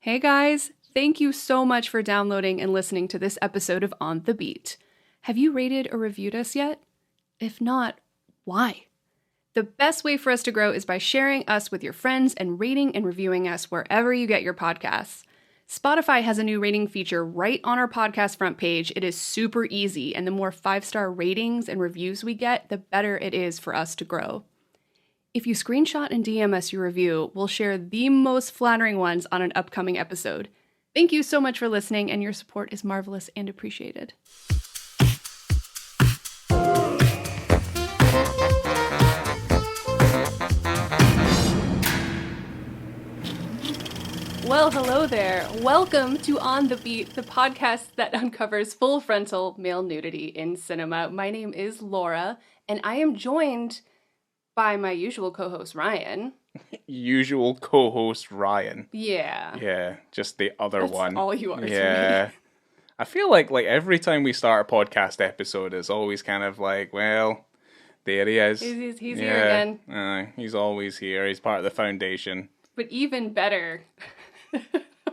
Hey guys, thank you so much for downloading and listening to this episode of On the Beat. Have you rated or reviewed us yet? If not, why? The best way for us to grow is by sharing us with your friends and rating and reviewing us wherever you get your podcasts. Spotify has a new rating feature right on our podcast front page. It is super easy, and the more 5-star ratings and reviews we get, the better it is for us to grow. If you screenshot and DM us your review, we'll share the most flattering ones on an upcoming episode. Thank you so much for listening, and your support is marvelous and appreciated. Well, hello there. Welcome to On the Beat, the podcast that uncovers full frontal male nudity in cinema. My name is Laura, and I am joined by my usual co-host, Ryan. Usual co-host, Ryan. Yeah. Yeah, just the other That's one. all you are to Yeah. me. I feel like every time we start a podcast episode, it's always kind of like, well, there he is. He's here again. He's always here. He's part of the foundation. But even better. Oh,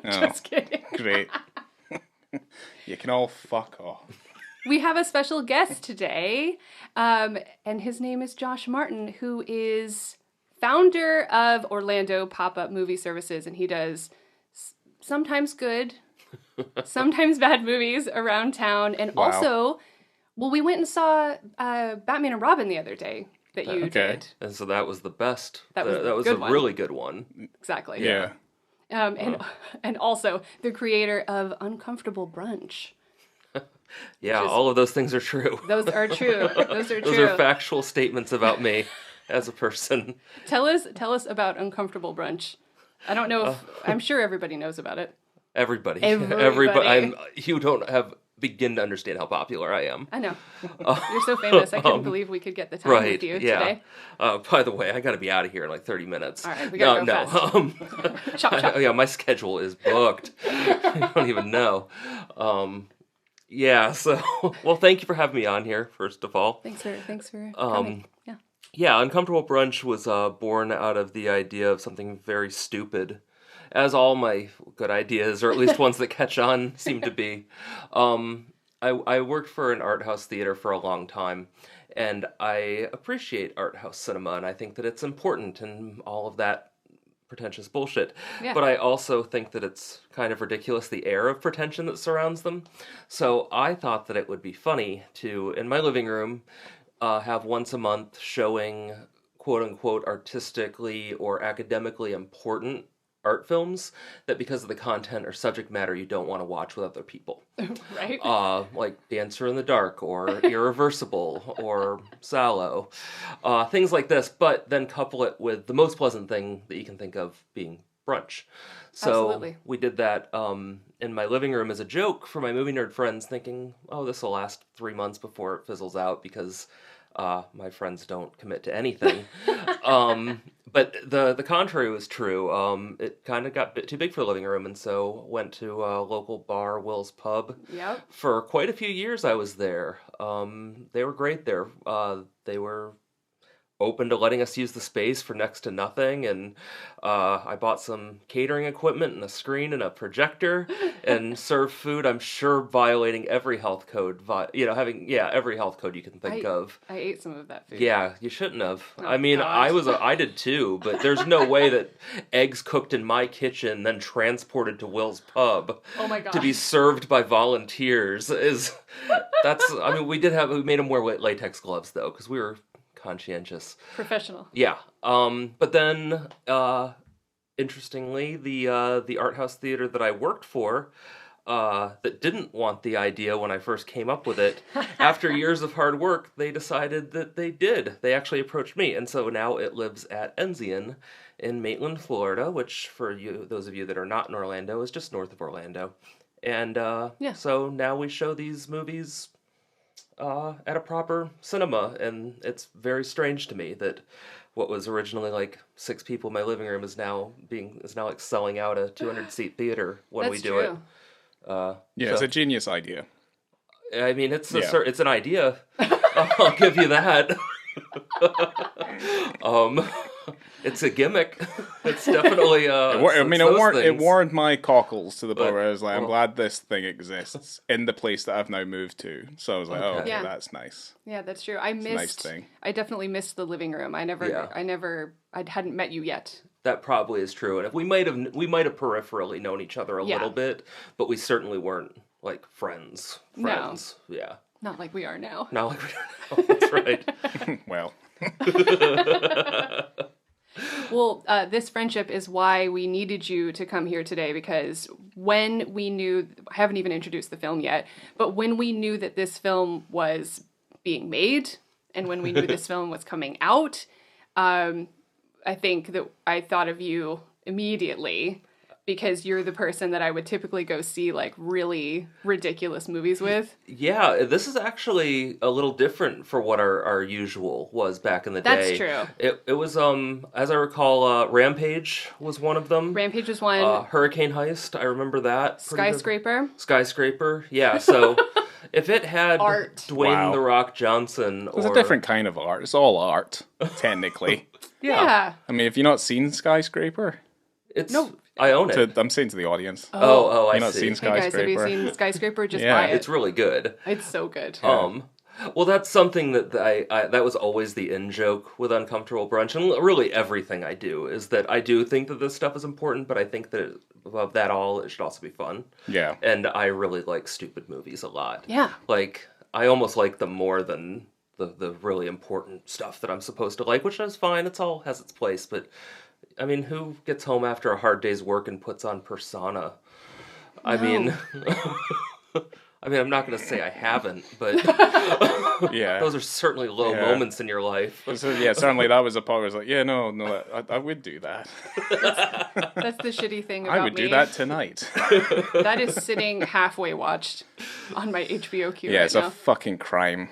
Just kidding. Great. You can all fuck off. We have a special guest today, and his name is Josh Martin, who is founder of Orlando Pop-Up Movie Services, and he does sometimes good, sometimes bad movies around town, and Wow. also, well, we went and saw Batman and Robin the other day that you did. And so that was the best. That was that was good a one. really good one. Exactly. Yeah. And also the creator of Uncomfortable Brunch. Yeah, Just- all of those things are true. Those are true. Those are true. Those are factual statements about me as a person. Tell us about Uncomfortable Brunch. I don't know if I'm sure everybody knows about it. Everybody. Everybody. You don't begin to understand how popular I am. I know. You're so famous. I couldn't believe we could get the time Right, with you yeah. today. By the way, I got to be out of here in like 30 minutes. All right, we gotta go fast. Chop, chop. Yeah, my schedule is booked. I don't even know. Yeah, so, well, thank you for having me on here, first of all. Thanks for coming. Yeah. Yeah, Uncomfortable Brunch was born out of the idea of something very stupid, as all my good ideas, or at least ones that catch on, seem to be. I worked for an art house theater for a long time, and I appreciate art house cinema, and I think that it's important and all of that pretentious bullshit. Yeah. But I also think that it's kind of ridiculous, the air of pretension that surrounds them. So I thought that it would be funny to, in my living room, have once a month showing quote-unquote artistically or academically important art films that because of the content or subject matter you don't want to watch with other people. Right? Like Dancer in the Dark or Irreversible or Sallow. Things like this, but then couple it with the most pleasant thing that you can think of being brunch. So Absolutely. we did that in my living room as a joke for my movie nerd friends, thinking, oh, this will last 3 months before it fizzles out because my friends don't commit to anything. But the contrary was true. It kind of got a bit too big for the living room, and so went to a local bar, Will's Pub. Yep. For quite a few years I was there. They were great there. They were open to letting us use the space for next to nothing, and I bought some catering equipment and a screen and a projector and served food, I'm sure violating every health code, every health code you can think of. I ate some of that food. Yeah, you shouldn't have. Oh, I mean, gosh. I did too, but there's no way that eggs cooked in my kitchen then transported to Will's Pub Oh my gosh. to be served by volunteers we made them wear latex gloves though, because we were conscientious. Professional. Yeah. But then, interestingly, the art house theater that I worked for, that didn't want the idea when I first came up with it, after years of hard work, they decided that they did. They actually approached me, and so now it lives at Enzian in Maitland, Florida, which for those of you that are not in Orlando, is just north of Orlando. And so now we show these movies at a proper cinema, and it's very strange to me that what was originally like 6 people in my living room is now like selling out a 200-seat theater when we do it. It's a genius idea. I mean, it's an idea. I'll give you that. It's a gimmick. It's definitely. It warmed my cockles to the point But, where I was like, I'm well- glad this thing exists in the place that I've now moved to. So I was like, oh, Okay. okay, Yeah. that's nice. Yeah, that's true. a nice thing. I definitely missed the living room. I hadn't met you yet. That probably is true, and if we might have peripherally known each other a Yeah. little bit, but we certainly weren't like friends. No. Yeah, Not like we are now. not like we don't know. That's right. Well, Well, this friendship is why we needed you to come here today, because when we knew, I haven't even introduced the film yet, but when we knew that this film was being made and when we knew this film was coming out, I think that I thought of you immediately because you're the person that I would typically go see like really ridiculous movies with. Yeah, this is actually a little different for what our usual was back in the day. That's true. It was as I recall, Rampage was one of them. Rampage was one. Hurricane Heist, I remember that. Pretty good. Skyscraper. Yeah. So if it had Art. Dwayne Wow. The Rock Johnson, it's a different kind of art. It's all art, technically. Yeah. I mean, if you've not seen Skyscraper, It's No. I own it. I'm saying to the audience, Oh, I you've not see. seen Hey guys, have Skyscraper. you seen Skyscraper? Just Yeah. buy it. It's really good. It's so good. Well, that's something that I that was always the in joke with Uncomfortable Brunch, and really everything I do is that I do think that this stuff is important, but I think that above that all, it should also be fun. Yeah. And I really like stupid movies a lot. Yeah. Like, I almost like them more than the really important stuff that I'm supposed to like, which is fine. It's all has its place, but I mean, who gets home after a hard day's work and puts on Persona? I mean, I'm not going to say I haven't, but Yeah. those are certainly low Yeah. moments in your life. So, yeah, certainly that was a part where I was like, yeah, no, I would do that. That's the shitty thing about I would me. do that tonight. That is sitting halfway watched on my HBO queue Yeah, right it's now. a fucking crime.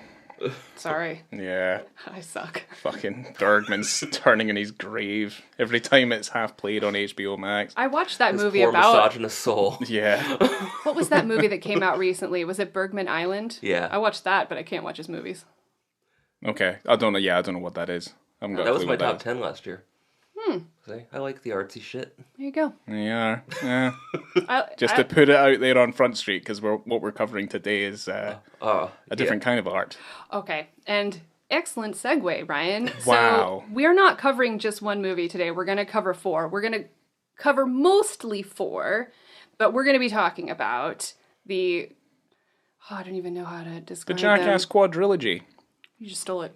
Sorry, Yeah. I suck. Fucking Bergman's turning in his grave every time it's half played on HBO Max. I watched that This movie poor about... misogynist soul. Yeah. What was that movie that came out recently? Was it Bergman Island? Yeah. I watched that, but I can't watch his movies. Okay. I don't know. Yeah, I don't know what that is. I haven't got a That was clue my what top is. 10 last year. See, I like the artsy shit. There you go. Yeah. Yeah. I, Just I- to put it out there on Front Street, because what we're covering today is a different kind of art. Okay, and excellent segue, Ryan. Wow. So we're not covering just one movie today. We're going to cover 4. We're going to cover mostly 4, but we're going to be talking about the... Oh, I don't even know how to The describe Jackass them. quadrilogy. You just stole it.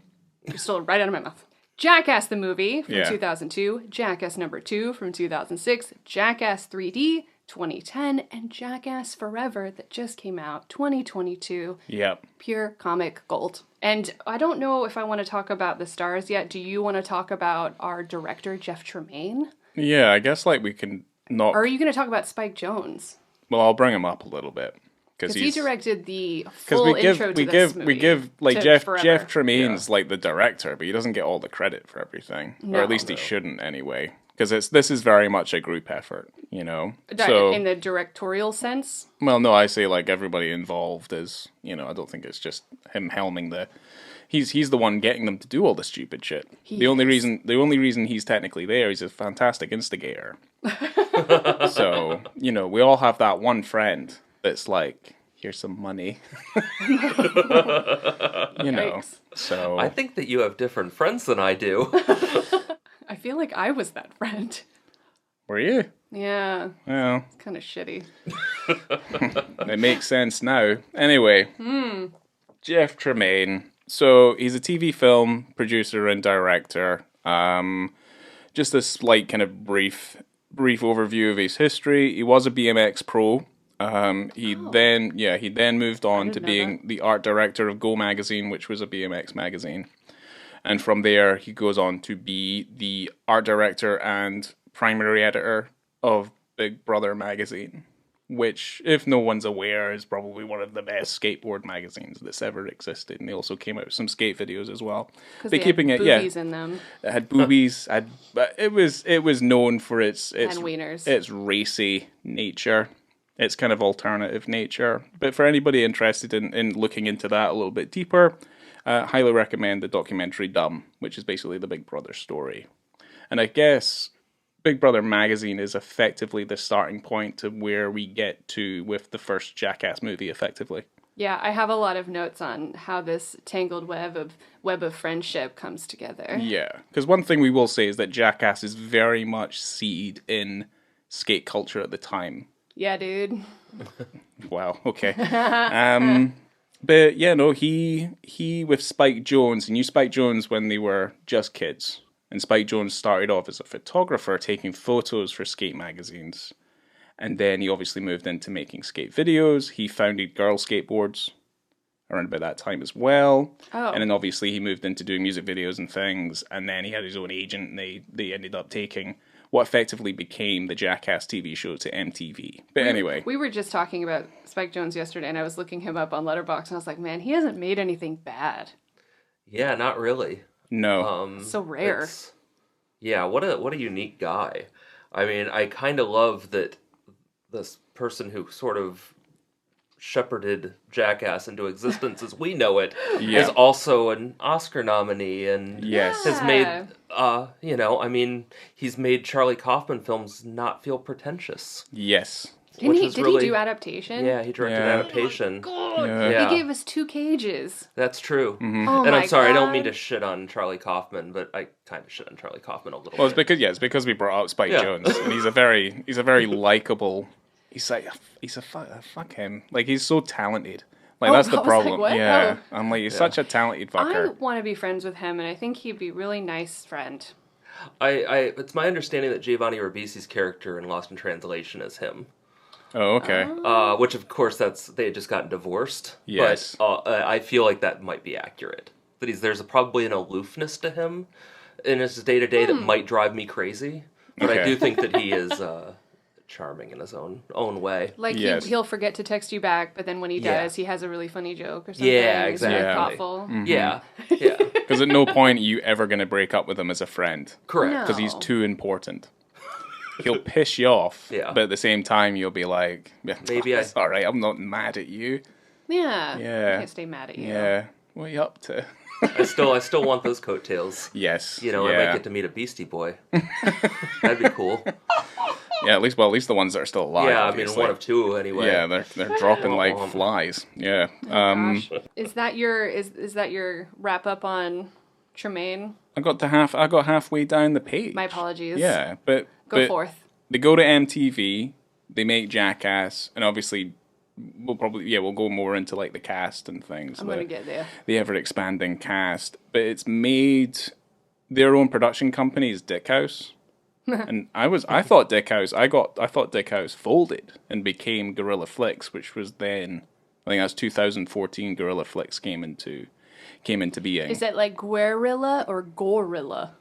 You stole it right out of my mouth. Jackass the movie from Yeah. 2002, Jackass number 2 from 2006, Jackass 3D 2010, and Jackass Forever that just came out 2022. Yep. Pure comic gold. And I don't know if I want to talk about the stars yet. Do you want to talk about our director, Jeff Tremaine? Yeah, I guess like we can not. Or are you going to talk about Spike Jonze? Well, I'll bring him up a little bit Because he directed the Because full we give intro to we this give movie. we give like to Jeff Forever. Tremaine's like the director, but he doesn't get all the credit for everything, or No. at least he shouldn't anyway. Because this is very much a group effort, you know. Di- So in the directorial sense? well, no, I say like everybody involved is, you know. I don't think it's just him helming the. He's the one getting them to do all the stupid shit. The only reason he's technically there, he's a fantastic instigator. So you know, we all have that one friend that's like, here's some money. You know. Yikes. So I think that you have different friends than I do. I feel like I was that friend. were you? Yeah, Well, it's kind of shitty. it makes sense now. Anyway, Jeff Tremaine. So he's a TV film producer and director. Just a slight kind of brief overview of his history. He was a BMX pro. He then moved on to know being the art director of Go magazine, which was a BMX magazine. And from there, he goes on to be the art director and primary editor of Big Brother magazine, which, if no one's aware, is probably one of the best skateboard magazines that's ever existed. And they also came out with some skate videos as well. Because They're they keeping had it, yeah. boobies in them. It had boobies. But it was known for its And wieners. its racy nature. Its kind of alternative nature. But for anybody interested in looking into that a little bit deeper, highly recommend the documentary Dumb, which is basically the Big Brother story. And I guess Big Brother magazine is effectively the starting point to where we get to with the first Jackass movie, effectively. Yeah, I have a lot of notes on how this tangled web of friendship comes together. Yeah, because one thing we will say is that Jackass is very much seeded in skate culture at the time. Yeah, dude. Wow, okay. But yeah, no, he with Spike Jonze, he knew Spike Jonze when they were just kids. And Spike Jonze started off as a photographer taking photos for skate magazines. And then he obviously moved into making skate videos. He founded Girl Skateboards around about that time as well. Oh. And then obviously he moved into doing music videos and things. And then he had his own agent, and they ended up taking what effectively became the Jackass TV show to MTV. But anyway. We were just talking about Spike Jonze yesterday, and I was looking him up on Letterboxd, and I was like, man, he hasn't made anything bad. Yeah, not really. No. So rare. Yeah, what a unique guy. I mean, I kind of love that this person who sort of shepherded Jackass into existence as we know it is also an Oscar nominee and has made, I mean, he's made Charlie Kaufman films not feel pretentious. Yes. Did he do adaptation? Yeah, he directed adaptation. Oh my God. He gave us 2 cages. That's true. Mm-hmm. Oh and I'm sorry, God. I don't mean to shit on Charlie Kaufman, but I kind of shit on Charlie Kaufman a little Well, bit. it's because we brought up Spike Jonze, and he's a very likable. Fuck him. Like, he's so talented. Like, that's the problem. Like, yeah. I'm like, he's such a talented fucker. I want to be friends with him, and I think he'd be a really nice friend. It's my understanding that Giovanni Ribisi's character in Lost in Translation is him. Oh, okay. Which, of course, they had just gotten divorced. Yes. But I feel like that might be accurate. That there's probably an aloofness to him in his day-to-day that might drive me crazy. But I do think that he is charming in his own way. Like, he'll forget to text you back, but then when he does, he has a really funny joke or something. Yeah, He's really exactly. thoughtful. Mm-hmm. Yeah. Because at no point are you ever going to break up with him as a friend. Correct. Because he's too important. He'll piss you off, but at the same time, you'll be like, maybe it's all right, I'm not mad at you. Yeah. Yeah. I can't stay mad at you. Yeah. What are you up to? I still want those coattails. Yes. I might get to meet a Beastie Boy. That'd be cool. Yeah, at least the ones that are still alive. Yeah, obviously. I mean, one of two anyway. Yeah, they're dropping like flies. Yeah. Gosh. Is that your wrap up on Tremaine? I got halfway down the page. My apologies. Yeah, but Go forth. They go to MTV, they make Jackass, and obviously we'll go more into like the cast and things. I'm gonna get there. The ever expanding cast, but it's made their own production company is Dick House. And I thought Dick House folded and became Guerrilla Flicks, which was then, I think that's 2014 Guerrilla Flicks came into being. Is that like Guerrilla or Gorilla?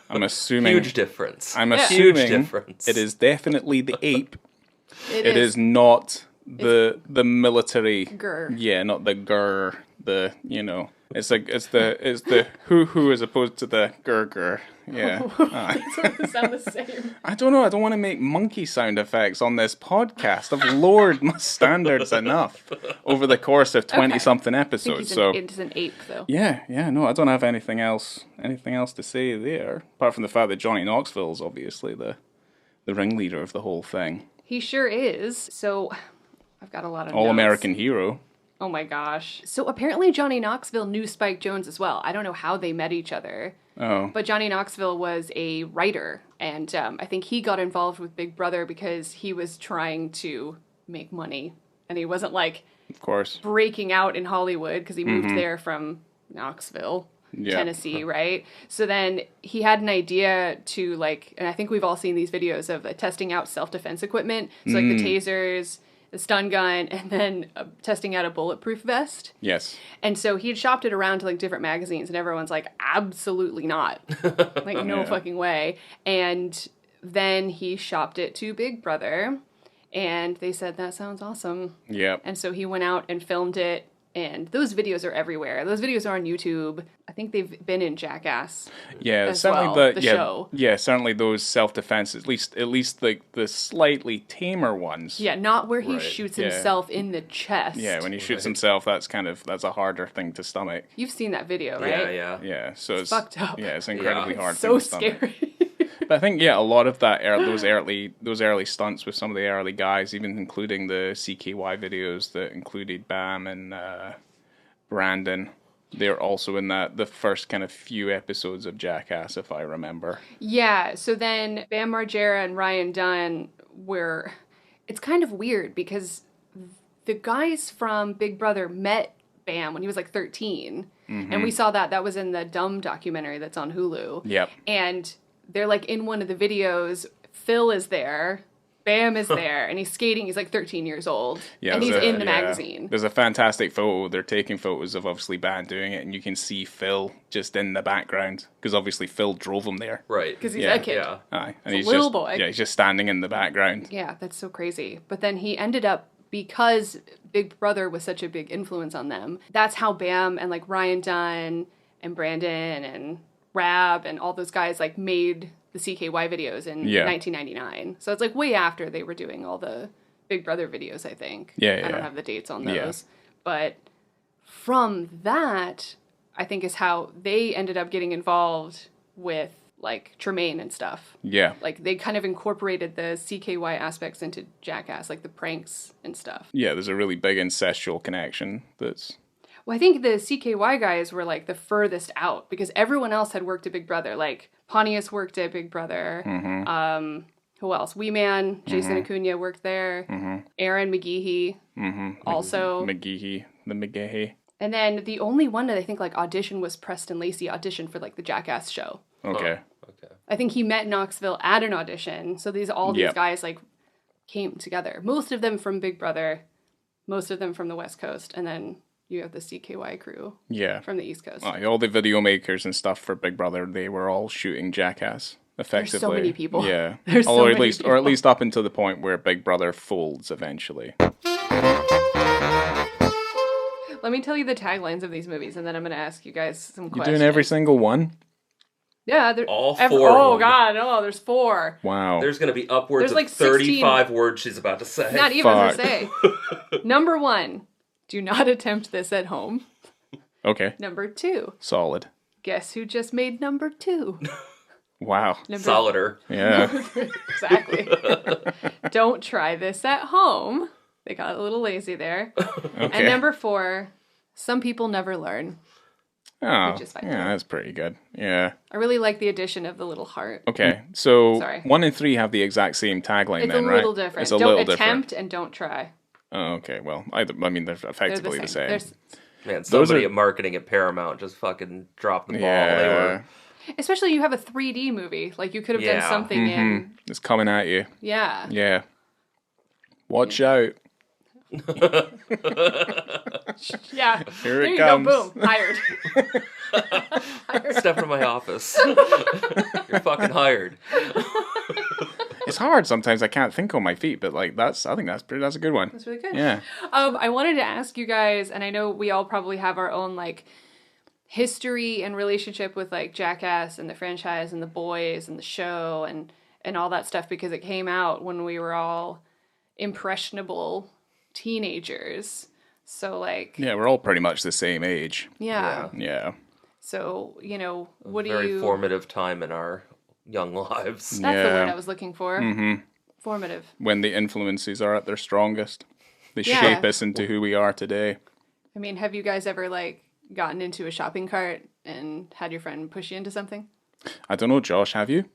I'm assuming huge difference. I'm assuming huge difference. It is definitely the ape. It is not the military. Grr. Yeah, not the grr. It's the hoo as opposed to the grr. Yeah. They sound the same. I don't know. I don't want to make monkey sound effects on this podcast. I've lowered my standards enough over the course of 20-something episodes. It's an ape, though. Yeah. No, I don't have anything else to say there, apart from the fact that Johnny Knoxville is obviously the ringleader of the whole thing. He sure is. So, I've got a lot of All-American hero. Oh my gosh. So apparently Johnny Knoxville knew Spike Jonze as well. I don't know how they met each other. Oh. But Johnny Knoxville was a writer, and I think he got involved with Big Brother because he was trying to make money. And he wasn't, like, of course, breaking out in Hollywood because he moved there from Knoxville, Tennessee, right? So then he had an idea to, like, and I think we've all seen these videos of testing out self-defense equipment. So, like, the tasers, the stun gun, and then testing out a bulletproof vest. Yes. And so he had shopped it around to like different magazines, and everyone's like, absolutely not. Like, no fucking way. And then he shopped it to Big Brother, and they said, that sounds awesome. Yep. And so he went out and filmed it, and those videos are everywhere. Those videos are on YouTube. I think they've been in Jackass. Yeah, as certainly well, the show. Yeah, certainly those self-defense, at least the slightly tamer ones. Yeah, not where he shoots himself in the chest. Yeah, when he shoots himself, that's a harder thing to stomach. You've seen that video, right? Yeah. Yeah, so it's fucked up. Yeah, it's incredibly hard. So thing to stomach. scary. But I think, yeah, a lot of that, those early stunts with some of the early guys, even including the CKY videos that included Bam and Brandon, they're also in the first kind of few episodes of Jackass, if I remember. Yeah, so then Bam Margera and Ryan Dunn were... It's kind of weird because the guys from Big Brother met Bam when he was like 13. Mm-hmm. And we saw that was in the Dumb documentary that's on Hulu. Yep. And they're like in one of the videos, Phil is there, Bam is there, and he's skating. He's like 13 years old. Yeah, and he's in the magazine. There's a fantastic photo. They're taking photos of obviously Bam doing it, and you can see Phil just in the background because obviously Phil drove him there. Right. Because he's a kid. Yeah. Aye. And he's a little boy. Yeah, he's just standing in the background. Yeah, that's so crazy. But then he ended up, because Big Brother was such a big influence on them, that's how Bam and like Ryan Dunn and Brandon and Rab and all those guys like made the CKY videos in 1999. So it's like way after they were doing all the Big Brother videos, I think. I don't have the dates on those. Yeah. But from that, I think is how they ended up getting involved with like Tremaine and stuff. Yeah. Like they kind of incorporated the CKY aspects into Jackass, like the pranks and stuff. Yeah, there's a really big incestual connection that's... Well, I think the CKY guys were like the furthest out because everyone else had worked at Big Brother. Like Pontius worked at Big Brother. Mm-hmm. Who else? Wee Man, Jason Acuna worked there. Mm-hmm. Aaron McGeehee also. McGeehee, the McGeehee. And then the only one that I think like auditioned was Preston Lacey auditioned for like the Jackass show. Okay. I think he met Knoxville at an audition. So these guys like came together. Most of them from Big Brother, most of them from the West Coast, and then you have the CKY crew from the East Coast. All the video makers and stuff for Big Brother, they were all shooting Jackass effectively. There's so many people. Yeah. There's so many people. Or at least up until the point where Big Brother folds eventually. Let me tell you the taglines of these movies, and then I'm going to ask you guys some questions. You're doing every single one? Yeah. All four. Oh, God. No, there's 4. Wow. There's going to be upwards of like 35 words she's about to say. Not even to say. Number 1. Do not attempt this at home. Okay. Number 2. Solid. Guess who just made number 2? Wow. Solider. Yeah. Exactly. Don't try this at home. They got a little lazy there. Okay. And number 4, some people never learn. Oh, yeah, that's pretty good. Yeah. I really like the addition of the little heart. Okay, so 1 and 3 have the exact same tagline then, right? It's a little different. It's a little different. Don't attempt and don't try. Oh, okay. Well, I mean, they're effectively the same. Man, somebody at marketing at Paramount just fucking dropped the ball. Yeah. They were... Especially you have a 3D movie. Like, you could have done something in... It's coming at you. Yeah. Yeah. Watch out. Yeah. Here there it you comes. go. Boom. Hired. Step into my office. You're fucking hired. It's hard sometimes. I can't think on my feet, but like I think that's a good one. That's really good. Yeah. I wanted to ask you guys, and I know we all probably have our own like history and relationship with like Jackass and the franchise and the boys and the show and all that stuff because it came out when we were all impressionable teenagers. So like we're all pretty much the same age. Yeah. So, what do you... Very formative time in our young lives. That's the word I was looking for. Mm-hmm. Formative. When the influences are at their strongest. They shape us into who we are today. I mean, have you guys ever like gotten into a shopping cart and had your friend push you into something? I don't know, Josh, have you?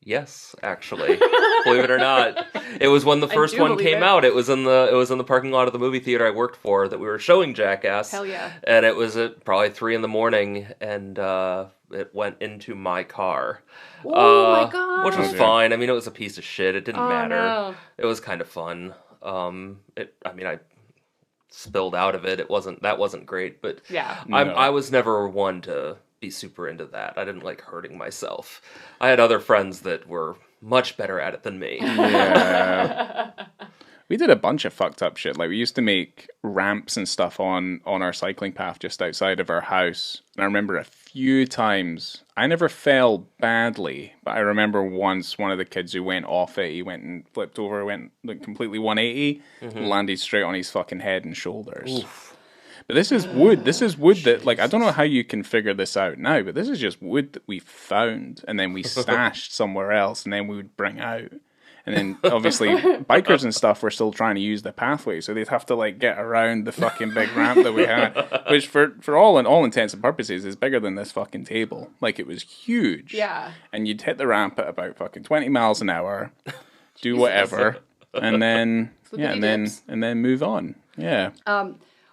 Yes, actually. Believe it or not. It was when the first one came out. It was in the parking lot of the movie theater I worked for that we were showing Jackass. Hell yeah. And it was at probably 3 a.m. and it went into my car. Oh my god. Which was fine. I mean, it was a piece of shit. It didn't matter. No. It was kind of fun. I spilled out of it. That wasn't great, but I was never one to be super into that. I didn't like hurting myself. I had other friends that were much better at it than me. Yeah. We did a bunch of fucked up shit. Like, we used to make ramps and stuff on our cycling path just outside of our house. And I remember a few times, I never fell badly, but I remember once one of the kids who went off it, he went and flipped over, went like completely 180, landed straight on his fucking head and shoulders. Oof. But this is wood. This is wood that, like, I don't know how you can figure this out now, but this is just wood that we found and then we stashed somewhere else and then we would bring out. And then, obviously, bikers and stuff were still trying to use the pathway, so they'd have to, like, get around the fucking big ramp that we had, which, for all intents and purposes, is bigger than this fucking table. Like, it was huge. Yeah. And you'd hit the ramp at about fucking 20 miles an hour, do whatever, and then, and then move on. Yeah.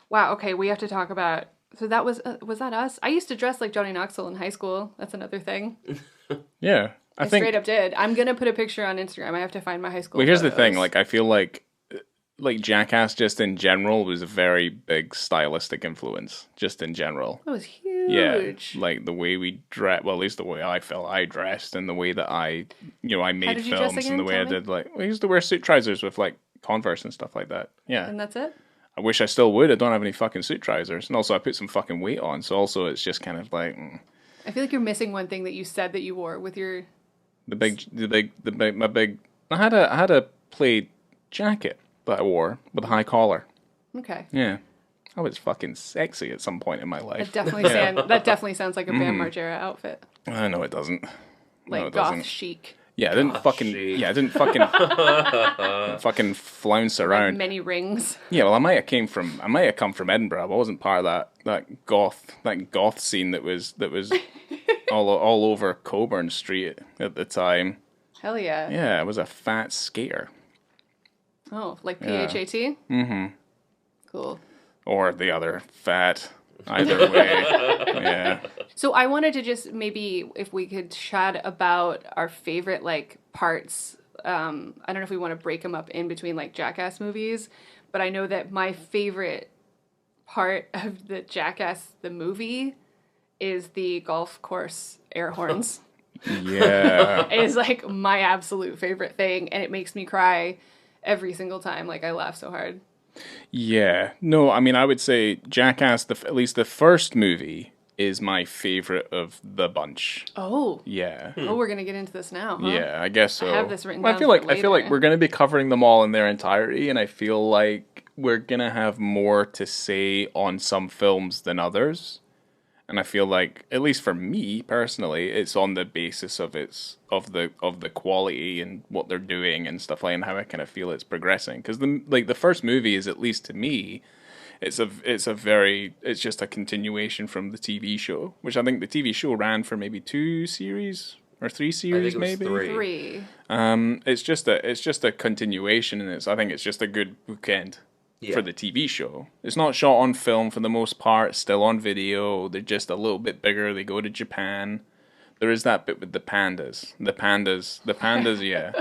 Wow, okay, we have to talk about... So that was that us? I used to dress like Johnny Knoxville in high school. That's another thing. Yeah. I straight up did. I'm going to put a picture on Instagram. I have to find my high school Well, here's photos. the thing. Like, I feel like Jackass just in general was a very big stylistic influence, just in general. It was huge. Yeah, like the way we dress, well, at least the way I felt I dressed, and the way that I made films, and the way I did, like, I used to wear suit trousers with, like, Converse and stuff like that. Yeah. And that's it? I wish I still would. I don't have any fucking suit trousers. And also, I put some fucking weight on, so also it's just kind of like... I feel like you're missing one thing that you said that you wore with your... I had a plaid jacket that I wore with a high collar. Okay. Yeah. I was fucking sexy at some point in my life. That definitely sounds like a Bam Margera outfit. I know it doesn't. Like no, it goth doesn't. chic. Yeah, I didn't fucking flounce around. Like many rings. Yeah, well, I might have come from Edinburgh. I wasn't part of that goth scene that was all over Coburn Street at the time. Hell yeah. Yeah, I was a fat skater. Oh, like PHAT? Mm-hmm. Cool. Or the other, fat. Either way. Yeah. So I wanted to just maybe if we could chat about our favorite like parts. I don't know if we want to break them up in between like Jackass movies, but I know that my favorite part of the Jackass the movie is the golf course air horns. Yeah. It is like my absolute favorite thing, and it makes me cry every single time. Like I laugh so hard. Yeah. No, I mean, I would say Jackass, at least the first movie, is my favorite of the bunch. Oh. Yeah. Oh, we're going to get into this now, huh? Yeah, I guess so. I have this written down I feel like we're going to be covering them all in their entirety, and I feel like we're going to have more to say on some films than others. And I feel like, at least for me personally, it's on the basis of the quality and what they're doing and stuff like, and how I kind of feel it's progressing. Because the first movie is, at least to me, it's just a continuation from the TV show, which I think the TV show ran for maybe 2 series or 3 series, I think it was Three. It's just a continuation, and I think it's just a good bookend. Yeah. For the TV show. It's not shot on film for the most part, still on video. They're just a little bit bigger. They go to Japan. There is that bit with the pandas. The pandas, yeah.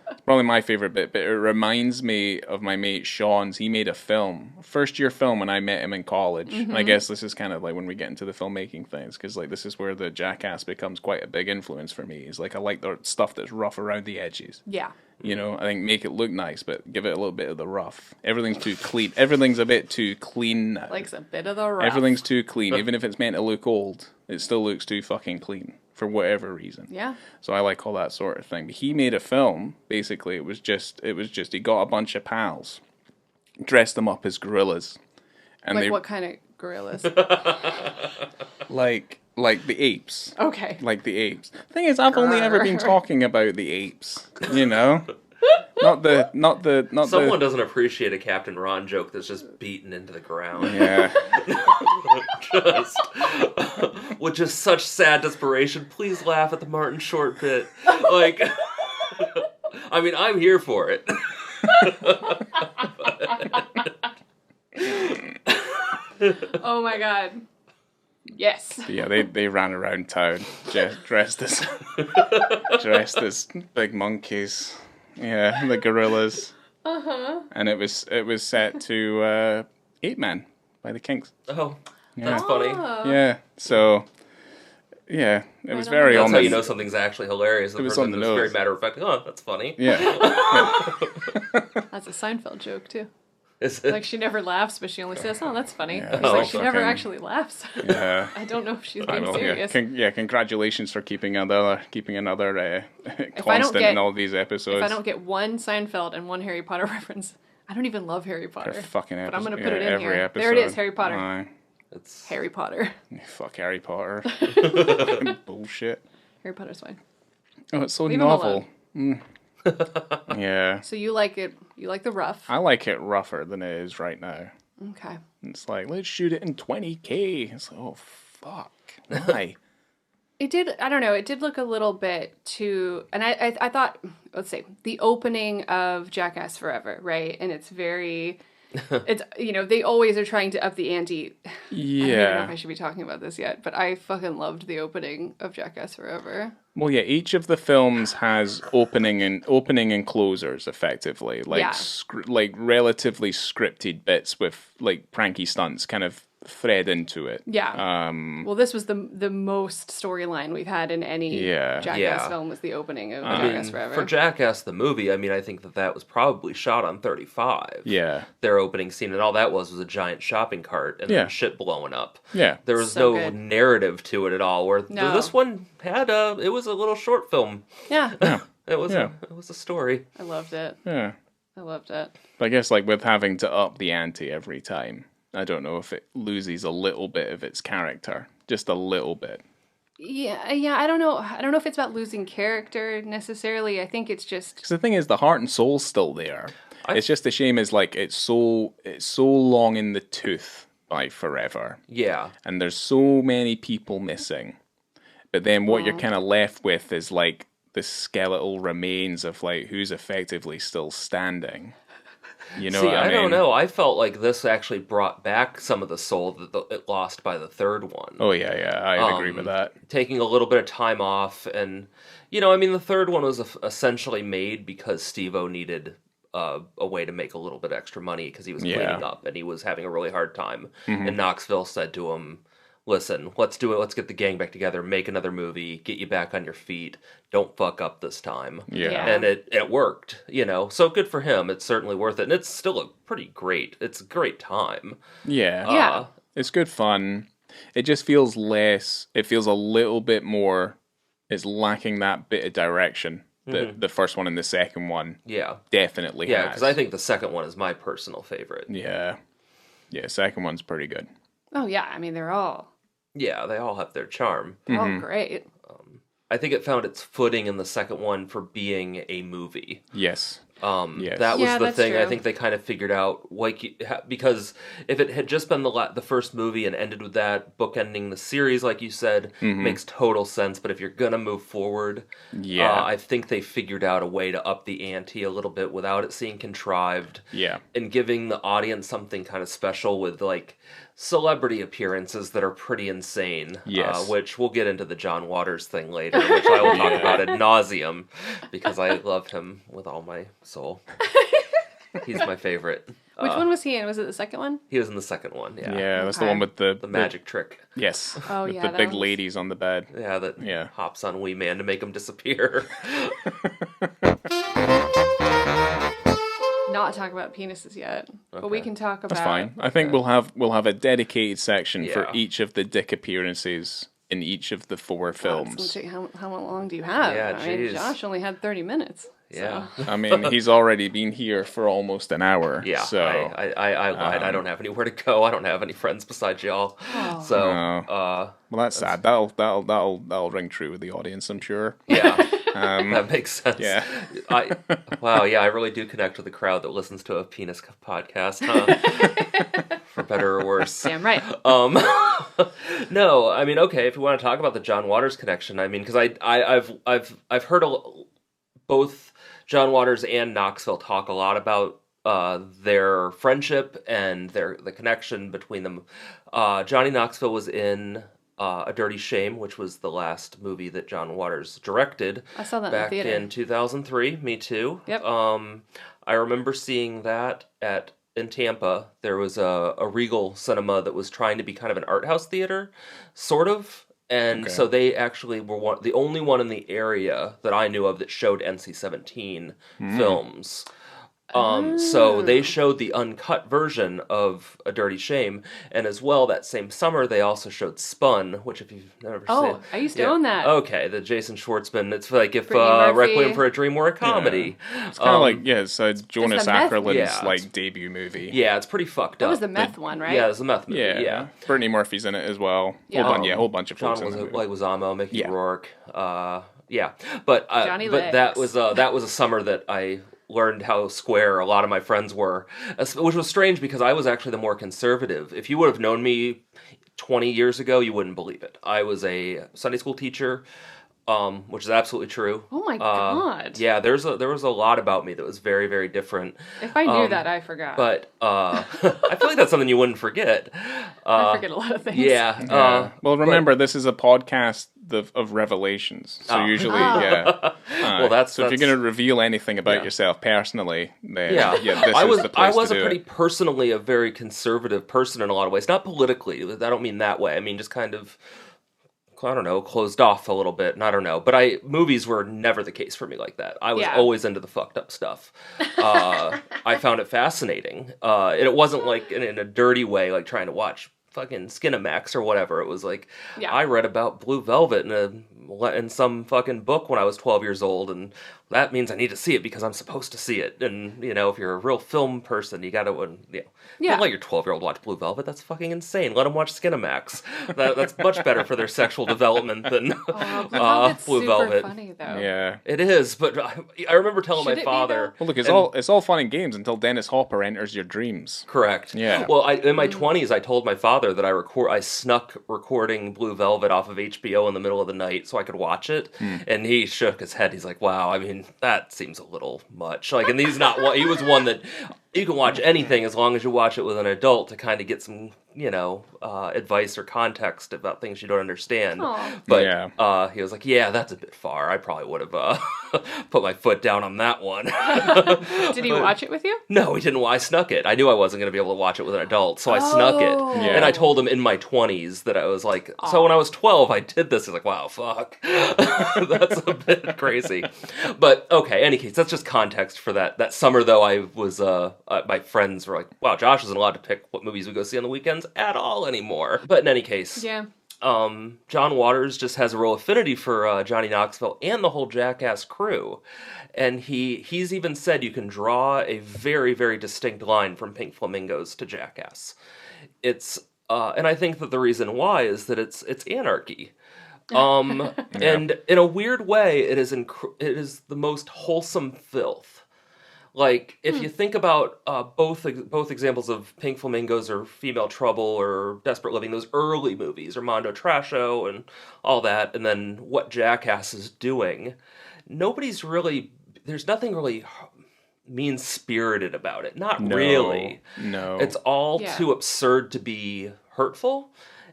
It's probably my favorite bit, but it reminds me of my mate Sean's. He made a film, first year film when I met him in college. Mm-hmm. And I guess this is kind of like when we get into the filmmaking things, because like this is where the Jackass becomes quite a big influence for me. It's like I like the stuff that's rough around the edges. Yeah. You know, I think make it look nice, but give it a little bit of the rough. Everything's too clean. Everything's a bit too clean now. Likes a bit of the rough. Everything's too clean. Even if it's meant to look old, it still looks too fucking clean for whatever reason. Yeah. So I like all that sort of thing. But he made a film. Basically, it was just he got a bunch of pals, dressed them up as gorillas, and like what kind of gorillas? Like the apes. Okay. Like the apes. Thing is, I've only ever been talking about the apes, you know? Not Someone doesn't appreciate a Captain Ron joke that's just beaten into the ground. Yeah. With just such sad desperation. Please laugh at the Martin Short bit. Like, I mean, I'm here for it. Oh my god. Yes. But yeah, they ran around town dressed as big monkeys. Yeah, the gorillas. Uh-huh. And it was set to 8 Man by the Kinks. Oh, yeah. That's funny. Yeah. So yeah, it was very on That's the... how you know something's actually hilarious. It was on the nose. Very matter of fact. Oh, that's funny. Yeah. That's a Seinfeld joke too. Is it? Like she never laughs, but she only says, "Oh, that's funny." Yeah, He's like, she never actually laughs. Yeah. I don't know if she's being serious. Yeah. Congratulations for keeping another constant in all these episodes. If I don't get one Seinfeld and one Harry Potter reference, I don't even love Harry Potter. Fucking episode. But I'm going to put it in every here. episode. There it is, Harry Potter. Aye. It's Harry Potter. Fuck Harry Potter. Bullshit. Harry Potter's fine. Oh, it's so Leave him novel. Yeah. So you like it, you like the rough. I like it rougher than it is right now. Okay. It's like, let's shoot it in 20K. It's like, oh, fuck. Why? It did, I don't know, it did look a little bit too, and I thought, let's say, the opening of Jackass Forever, right? And it's very, it's, they always are trying to up the ante. Yeah. I don't even know if I should be talking about this yet, but I fucking loved the opening of Jackass Forever. Well, yeah, each of the films has opening and closers, effectively. Like, like relatively scripted bits with, like, pranky stunts kind of thread into it. Yeah. Well, this was the most storyline we've had in any Jackass film was the opening of Jackass Forever. For Jackass the movie, I mean, I think that was probably shot on 35. Yeah. Their opening scene, and all that was a giant shopping cart and then shit blowing up. Yeah. There was no narrative to it at all, where this one had it was a little short film. Yeah. It was a story. I loved it. Yeah. I loved it. But I guess, like, with having to up the ante every time, I don't know if it loses a little bit of its character. Just a little bit. Yeah, I don't know. I don't know if it's about losing character necessarily. I think it's just... Because the thing is, the heart and soul's still there. It's just a shame is, like, it's so long in the tooth by Forever. Yeah. And there's so many people missing. But then what you're kind of left with is, like, the skeletal remains of, like, who's effectively still standing. You know what I mean? don't know. I felt like this actually brought back some of the soul that it lost by the third one. Oh, yeah, I agree with that. Taking a little bit of time off, and, I mean, the third one was essentially made because Steve-O needed a way to make a little bit extra money because he was cleaning up, and he was having a really hard time. And Knoxville said to him, listen, let's do it. Let's get the gang back together, make another movie, get you back on your feet. Don't fuck up this time. Yeah. And it worked, So good for him. It's certainly worth it. And it's still it's a great time. Yeah. It's good fun. It just feels it feels a little bit more, it's lacking that bit of direction that the first one and the second one definitely has. Yeah, because I think the second one is my personal favorite. Yeah. Yeah, second one's pretty good. Oh, yeah. I mean, they're all... Yeah, they all have their charm. They're all great. I think it found its footing in the second one for being a movie. Yes. Yes. That was the thing. True. I think they kind of figured out, because if it had just been the first movie and ended with that, bookending the series, like you said, makes total sense. But if you're gonna move forward, I think they figured out a way to up the ante a little bit without it seeming contrived. Yeah. And giving the audience something kind of special with, like, celebrity appearances that are pretty insane. Yes. Which we'll get into the John Waters thing later, which I will talk about ad nauseum, because I love him with all my soul. He's my favorite. Which one was he in? Was it the second one? He was in the second one, yeah. Yeah, that's the one with the magic trick. Yes. Oh, with yeah. the big ladies on the bed. Yeah, that hops on Wee Man to make him disappear. Not talk about penises yet, but we can talk about... That's fine. I think we'll have a dedicated section for each of the dick appearances in each of the 4 films. How long do you have? Yeah, I mean, Josh only had 30 minutes. Yeah. So. I mean, he's already been here for almost an hour. Yeah, so I lied. I don't have anywhere to go. I don't have any friends besides y'all. Oh. So, well, that's sad. That'll ring true with the audience, I'm sure. Yeah, that makes sense. Yeah. I really do connect with the crowd that listens to a penis podcast, huh? For better or worse. Damn right. No, I mean, okay, if you want to talk about the John Waters connection, I mean, because I've heard both John Waters and Knoxville talk a lot about their friendship and the connection between them. Johnny Knoxville was in A Dirty Shame, which was the last movie that John Waters directed. I saw that back in the theater. in 2003. Me too. Yep. I remember seeing that in Tampa. There was a Regal cinema that was trying to be kind of an art house theater, sort of. And so they actually were the only one in the area that I knew of that showed NC-17 films. So they showed the uncut version of A Dirty Shame, and as well that same summer they also showed Spun, which if you've never seen, I used to own that. Okay, the Jason Schwartzman. It's like if Brittany Murphy. Requiem for a Dream were a comedy. It's kind of like it's Jonas the meth- Ackerland's debut movie. Yeah, it's pretty fucked up. That was the meth one, right? Yeah, it was the meth movie. Yeah. Brittany Murphy's in it as well. Yeah. Whole bunch of John folks in it. Leguizamo, Mickey Yeah. Rourke. But Johnny that Legs. was a summer that I learned how square a lot of my friends were, which was strange because I was actually the more conservative. If you would have known me 20 years ago, you wouldn't believe it. I was a Sunday school teacher, which is absolutely true. Oh my God. Yeah, there was a lot about me that was very, very different. If I knew that, I forgot. But I feel like that's something you wouldn't forget. I forget a lot of things. Yeah. Well, remember, this is a podcast of revelations. So usually, Well, so if you're going to reveal anything about yourself personally, then this I is the place I was to do a pretty it. personally a very conservative person in a lot of ways. Not politically. I don't mean that way. I mean just kind of, I don't know, closed off a little bit. And I don't know. But movies were never the case for me like that. I was always into the fucked up stuff. I found it fascinating. And it wasn't like in a dirty way, like trying to watch fucking Skinamax or whatever. It was like, I read about Blue Velvet in some fucking book when I was 12 years old, and that means I need to see it because I'm supposed to see it. And, if you're a real film person, you gotta, don't let your 12-year-old watch Blue Velvet. That's fucking insane. Let them watch Skinamax. That's much better for their sexual development than Blue Velvet. Funny, though. Yeah. It is, but I remember telling my father. Well, look, it's all fun and games until Dennis Hopper enters your dreams. Correct. Yeah. Well, in my 20s, I told my father that I snuck recording Blue Velvet off of HBO in the middle of the night so I could watch it, and he shook his head. He's like, "Wow, I mean, that seems a little much." Like, and he's not one. He was one that you can watch anything as long as you watch it with an adult to kind of get some, advice or context about things you don't understand. Aww. But he was like, "Yeah, that's a bit far. I probably would have put my foot down on that one." Did he watch it with you? No, he didn't. I snuck it. I knew I wasn't going to be able to watch it with an adult, so I snuck it. Yeah. And I told him in my 20s that I was like, so when I was 12, I did this. He's like, wow, fuck. That's a bit crazy. But, okay, any case, that's just context for that. That summer, though, I was, my friends were like, wow, Josh isn't allowed to pick what movies we go see on the weekends at all anymore. But in any case. Yeah. John Waters just has a real affinity for Johnny Knoxville and the whole Jackass crew. And he's even said you can draw a very, very distinct line from Pink Flamingos to Jackass. It's and I think that the reason why is that it's anarchy. And in a weird way, it is the most wholesome filth. Like, if you think about both examples of Pink Flamingos or Female Trouble or Desperate Living, those early movies, or Mondo Trasho and all that, and then what Jackass is doing, there's nothing really mean-spirited about it. Not really. No. It's all too absurd to be hurtful.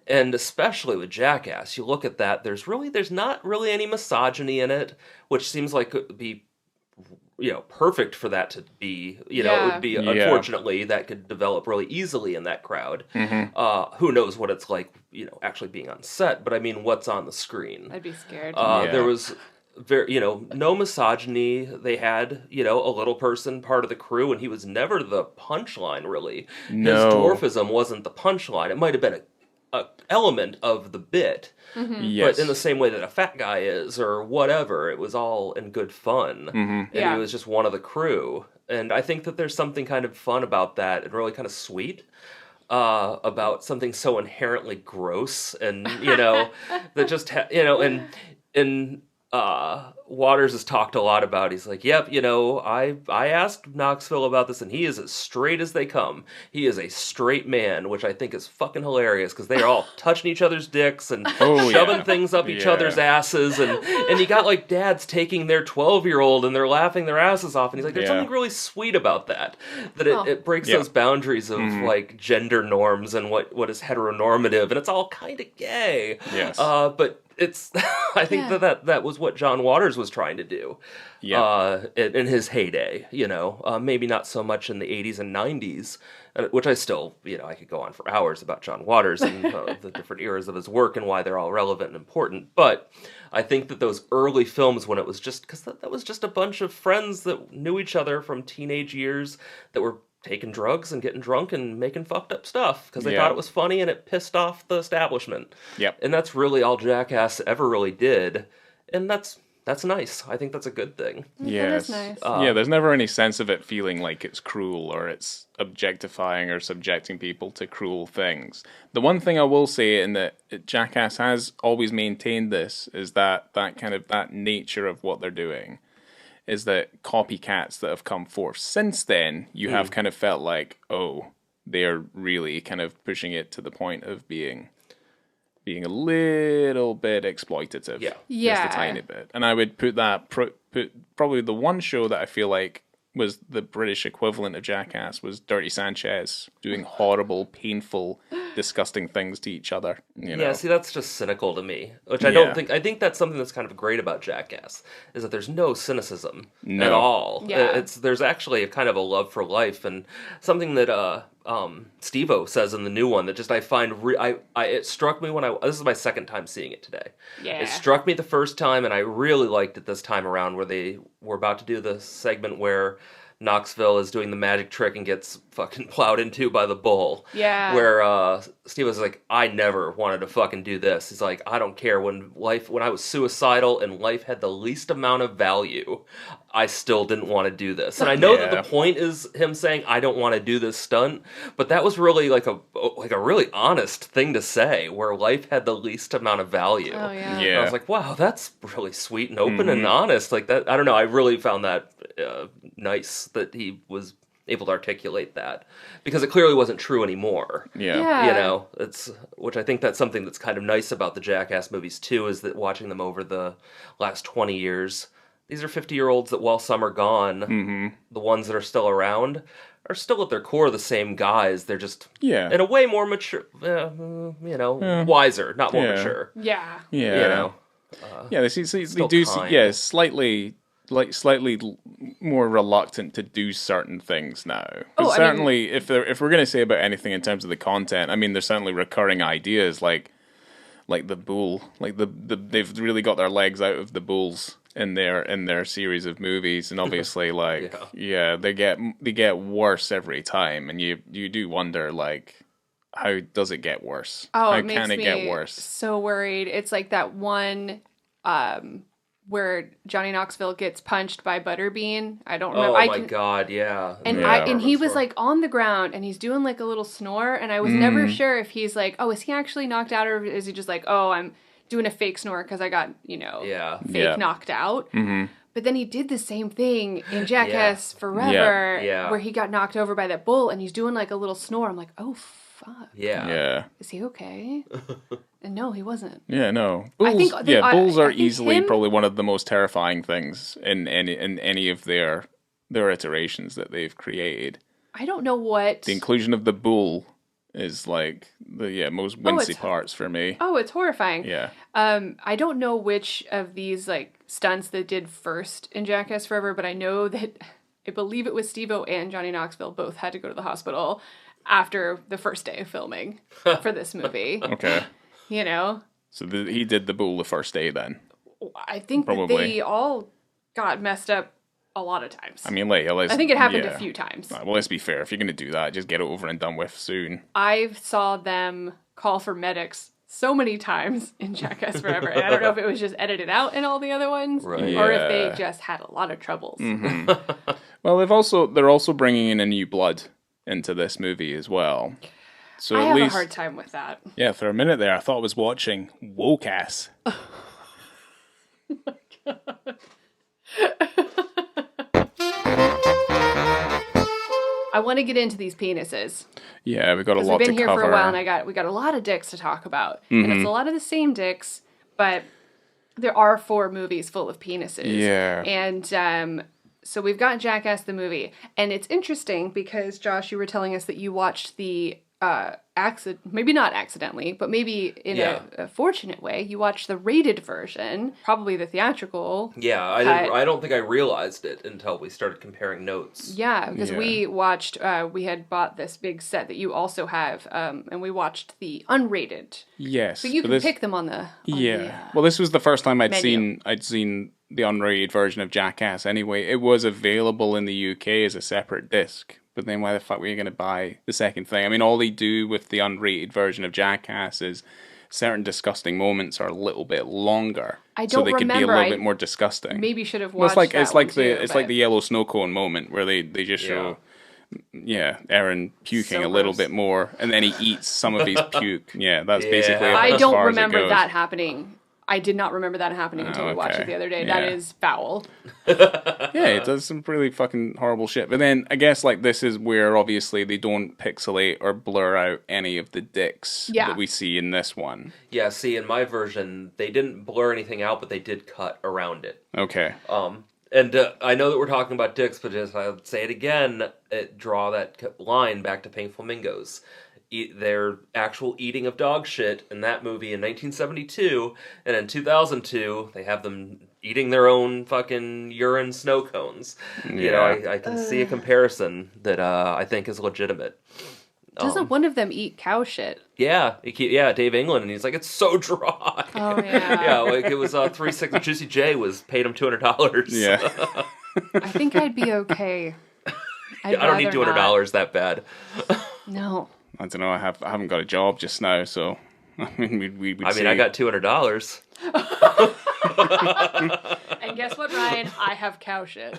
And especially with Jackass, you look at that, there's not really any misogyny in it, which seems like it would be perfect for that to be, it would be, unfortunately, that could develop really easily in that crowd. Mm-hmm. Who knows what it's like, actually being on set, but I mean, what's on the screen? I'd be scared. There was no misogyny. They had, a little person part of the crew, and he was never the punchline, really. No. His dwarfism wasn't the punchline. It might have been a element of the bit. Mm-hmm. Yes. But in the same way that a fat guy is, or whatever, it was all in good fun. Mm-hmm. And he was just one of the crew. And I think that there's something kind of fun about that, and really kind of sweet about something so inherently gross, and that just and Waters has talked a lot about. He's like, yep, I asked Knoxville about this, and he is as straight as they come. He is a straight man, which I think is fucking hilarious, because they are all touching each other's dicks and shoving things up each other's asses, and you got like dads taking their 12-year-old and they're laughing their asses off, and he's like, there's something really sweet about that it breaks those boundaries of like gender norms and what is heteronormative, and it's all kind of gay. Yes. But it's I think that was what John Waters was trying to do. Yeah. In his heyday, maybe not so much in the 80s and 90s, which I still, I could go on for hours about John Waters and the different eras of his work and why they're all relevant and important. But I think that those early films, when it was just, because that was just a bunch of friends that knew each other from teenage years that were taking drugs and getting drunk and making fucked up stuff because they thought it was funny and it pissed off the establishment. Yep. And that's really all Jackass ever really did. And that's nice. I think that's a good thing. Yes. That is nice. Yeah, there's never any sense of it feeling like it's cruel or it's objectifying or subjecting people to cruel things. The one thing I will say in that Jackass has always maintained this is that kind of that nature of what they're doing is that copycats that have come forth since then, you have kind of felt like, oh, they're really kind of pushing it to the point of being a little bit exploitative. Yeah. Just a tiny bit. And I would put probably the one show that I feel like was the British equivalent of Jackass was Dirty Sanchez doing horrible, painful, disgusting things to each other. Yeah, see, that's just cynical to me, which I don't think. I think that's something that's kind of great about Jackass is that there's no cynicism at all. Yeah. There's actually a kind of a love for life and something that Steve-O says in the new one that just I find it struck me when this is my second time seeing it today. Yeah. It struck me the first time, and I really liked it this time around where they were about to do the segment where Knoxville is doing the magic trick and gets fucking plowed into by the bull. Yeah. Where Steve was like, I never wanted to fucking do this. He's like, I don't care. When I was suicidal and life had the least amount of value, I still didn't want to do this. And I know that the point is him saying, I don't want to do this stunt, but that was really like a really honest thing to say, where life had the least amount of value. Oh, yeah. And I was like, wow, that's really sweet and open and honest. Like that, I don't know. I really found that nice that he was able to articulate that, because it clearly wasn't true anymore. Yeah. Which I think that's something that's kind of nice about the Jackass movies too, is that watching them over the last 20 years, these are 50-year-olds that while some are gone, the ones that are still around are still at their core the same guys. They're just in a way more mature, wiser, not more mature. Yeah. Yeah. They do kind. slightly more reluctant to do certain things now. Oh, certainly, if we're going to say about anything in terms of the content, I mean, there's certainly recurring ideas like the bull, they've really got their legs out of the bulls in their series of movies, and obviously, they get worse every time, and you do wonder how does it get worse? Oh, how it makes can it me get worse? so worried. It's like that one where Johnny Knoxville gets punched by Butterbean. I don't remember. Oh my god, yeah. And he was like on the ground and he's doing like a little snore, and I was never sure if he's like, oh, is he actually knocked out, or is he just like, oh, I'm doing a fake snore because I got, fake knocked out. Mm-hmm. But then he did the same thing in Jackass Forever, where he got knocked over by that bull and he's doing like a little snore. I'm like, oh, fuck. Yeah. Is he okay? And no, he wasn't. Yeah, no. Bulls, bulls are easily probably one of the most terrifying things in any of their iterations that they've created. I don't know what... The inclusion of the bull is like the most wincy parts for me. Oh, it's horrifying. Yeah. I don't know which of these like stunts they did first in Jackass Forever, but I know that I believe it was Steve-O and Johnny Knoxville both had to go to the hospital after the first day of filming for this movie. Okay. So he did the bull the first day then? I think that they all got messed up a lot of times. I mean, I think it happened a few times. Well, let's be fair. If you're going to do that, just get it over and done with soon. I saw them call for medics so many times in Jackass Forever, and I don't know if it was just edited out in all the other ones, or if they just had a lot of troubles. Mm-hmm. Well, they're also bringing in a new blood into this movie as well. So I at have least, a hard time with that. Yeah, for a minute there, I thought I was watching Woke-ass. Oh my god. I want to get into these penises. Yeah, we've got a lot to cover. We've been here for a while, and we got a lot of dicks to talk about. Mm-hmm. And it's a lot of the same dicks, but there are 4 movies full of penises. Yeah. And so we've got Jackass the movie. And it's interesting because, Josh, you were telling us that you watched the maybe not accidentally, but maybe in a fortunate way, you watched the rated version, probably the theatrical. Yeah, I don't think I realized it until we started comparing notes. Yeah, because we watched, we had bought this big set that you also have, and we watched the unrated. Yes. So you can pick them on the well, this was the first time I'd menu. seen the unrated version of Jackass anyway. It was available in the UK as a separate disc. But then why the fuck were you going to buy the second thing? I mean, all they do with the unrated version of Jackass is certain disgusting moments are a little bit longer. I don't so they remember. could be a little bit more disgusting. Maybe should have watched it's like the the yellow snow cone moment where they just show Aaron puking a little bit more, and then he eats some of his puke. Yeah, that's basically I as don't far as it remember goes. that happening. I did not remember that happening until we watched it the other day. Yeah. That is foul. Yeah, it does some really fucking horrible shit. But then I guess like this is where obviously they don't pixelate or blur out any of the dicks that we see in this one. Yeah, see, in my version, they didn't blur anything out, but they did cut around it. Okay. And I know that we're talking about dicks, but just I'll say it again, draw that line back to Pink Flamingos. Their actual eating of dog shit in that movie in 1972, and in 2002 they have them eating their own fucking urine snow cones. Yeah. You know, I can see a comparison that I think is legitimate. Doesn't one of them eat cow shit? Yeah, Dave England, and he's like, it's so dry. Oh yeah. Yeah, like it was 3-6. Juicy J was paid him $200. Yeah. I think I'd be okay. I don't need $200 that bad. No. I don't know. I haven't got a job just now, so I mean, we would. I got $200. And guess what, Ryan? I have cow shit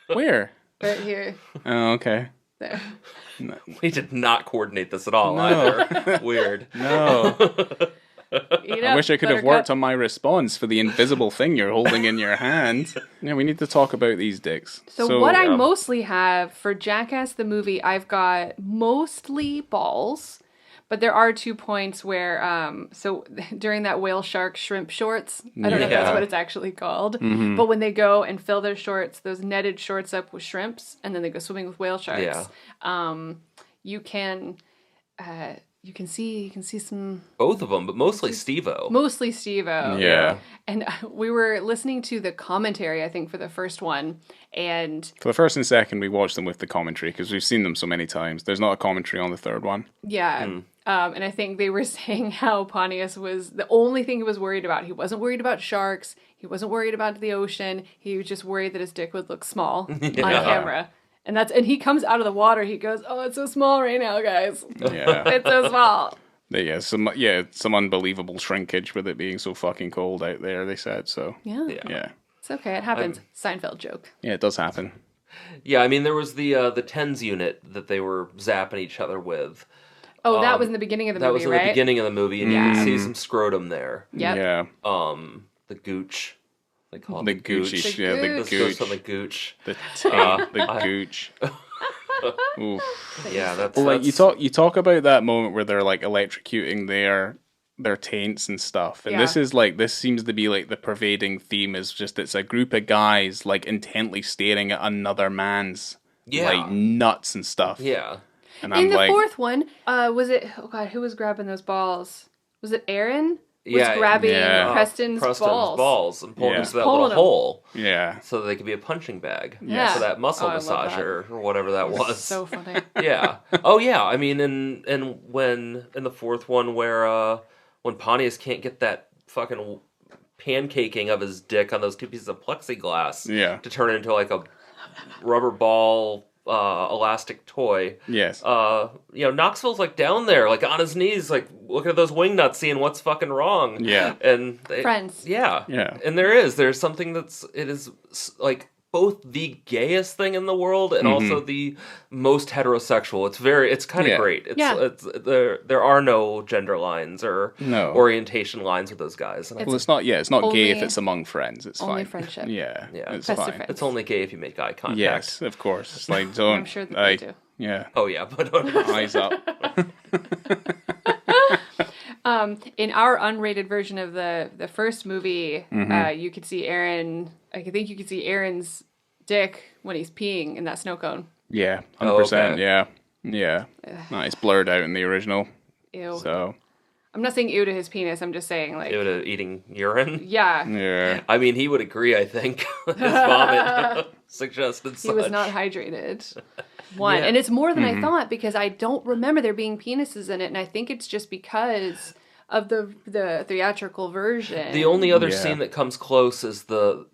Where? right here. Oh, okay. There. We did not coordinate this at all No. either. Weird. No. Eat I up, wish I could have Buttercup. worked on my response for the invisible thing you're holding in your hand. Yeah, we need to talk about these dicks. So what I mostly have for Jackass the movie, I've got mostly balls, but there are 2 points where, so during that whale shark shrimp shorts, I don't know if that's what it's actually called, but when they go and fill their shorts, those netted shorts up with shrimps, and then they go swimming with whale sharks, you can see some... Both of them, but mostly Steve-O. Mostly Steve-O. Yeah. And we were listening to the commentary, I think, for the first one, and... For the first and second, we watched them with the commentary, because we've seen them so many times. There's not a commentary on the third one. Yeah. And I think they were saying how Pontius was the only thing he was worried about. He wasn't worried about sharks. He wasn't worried about the ocean. He was just worried that his dick would look small on camera. And he comes out of the water. He goes, "Oh, it's so small right now, guys. Yeah. It's so small." Yeah, some unbelievable shrinkage with it being so fucking cold out there, they said, so. Yeah. It's okay. It happens. Seinfeld joke. Yeah, it does happen. Yeah, I mean, there was the TENS unit that they were zapping each other with. Oh, that was in the beginning of the movie, right? That was in the beginning of the movie, and you can see some scrotum there. Yep. Yeah. The gooch. They call it The gooch. Yeah, the This goes gooch. on the gooch. The taint, the gooch. Oof. Yeah, that's... Well, like, you talk about that moment where they're like electrocuting their taints and stuff, and this seems to be like the pervading theme is just it's a group of guys like intently staring at another man's like nuts and stuff. Yeah. And in I'm the like, fourth one, was it? Oh God, who was grabbing those balls? Was it Aaron? Was Yeah, grabbing yeah. Preston's balls. and pulling Yeah. into that Pulling little them. hole yeah, so that they could be a punching bag Yeah. for that muscle Oh, I love massager or whatever that was. So funny. Yeah. Oh yeah. I mean, and when in the fourth one where when Pontius can't get that fucking pancaking of his dick on those 2 pieces of plexiglass Yeah. to turn into like a rubber ball elastic toy. yes, Knoxville's like down there, like on his knees, like looking at those wing nuts, seeing what's fucking wrong. Yeah. And Friends. Yeah. Yeah. And there's something it is like both the gayest thing in the world and also the most heterosexual. It's kind of great. It's there are no gender lines or orientation lines with those guys. And well, it's not only- gay if it's among friends. It's only fine. friendship. Yeah, it's Best of fine. friends. it's only gay if you make eye contact. Yes, of course. It's like don't. I'm sure that they do. Yeah. Oh yeah, but Eyes up. In our unrated version of the first movie, you could see Aaron. I think you could see Aaron's dick when he's peeing in that snow cone. Yeah, 100%. Oh, okay. Yeah. Yeah. No, it's blurred out in the original. Ew. So, I'm not saying ew to his penis. I'm just saying, like, Ew to eating urine. yeah. yeah. I mean, he would agree, I think. His vomit suggested He such. was not hydrated. One. Yeah. And it's more than I thought because I don't remember there being penises in it. And I think it's just because of the theatrical version. The only other Yeah. scene that comes close is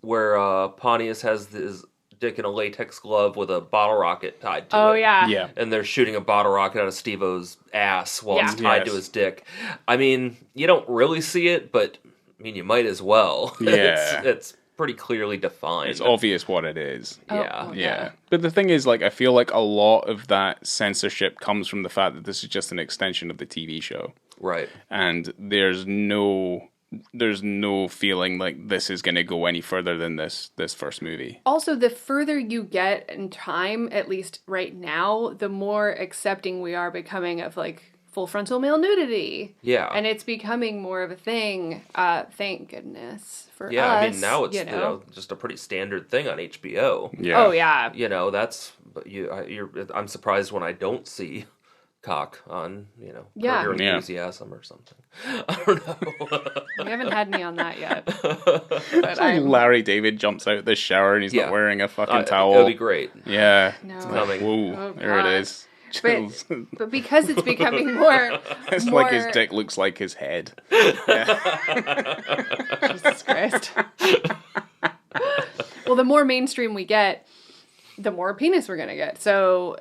where Pontius has his dick in a latex glove with a bottle rocket tied to it. Oh, yeah. Yeah. And they're shooting a bottle rocket out of Steve-O's ass while it's Yeah. tied to Yes. his dick. I mean, you don't really see it, but I mean, you might as well. Yeah. It's pretty clearly defined. It's obvious what it is. Yeah. Oh, Yeah. But the thing is, like, I feel like a lot of that censorship comes from the fact that this is just an extension of the TV show. Right. And there's no feeling like this is going to go any further than this first movie. Also, the further you get in time, at least right now, the more accepting we are becoming of, like, full frontal male nudity. Yeah. And it's becoming more of a thing, thank goodness, for Yeah, us. I mean, now it's you know? just a pretty standard thing on HBO. Yeah. Oh, yeah. You know, that's I'm surprised when I don't see cock on, Yeah. Curb Your Yeah. Enthusiasm or something. I don't know. We haven't had any on that yet. It's like Larry David jumps out of the shower and he's Yeah. not wearing a fucking It'll towel. be great. Yeah. No. It's coming. Whoa, Oh, there God. it is. But, but because it's becoming more... It's more... like his dick looks like his head. Jesus Christ. Well, the more mainstream we get, the more penis we're going to get. So,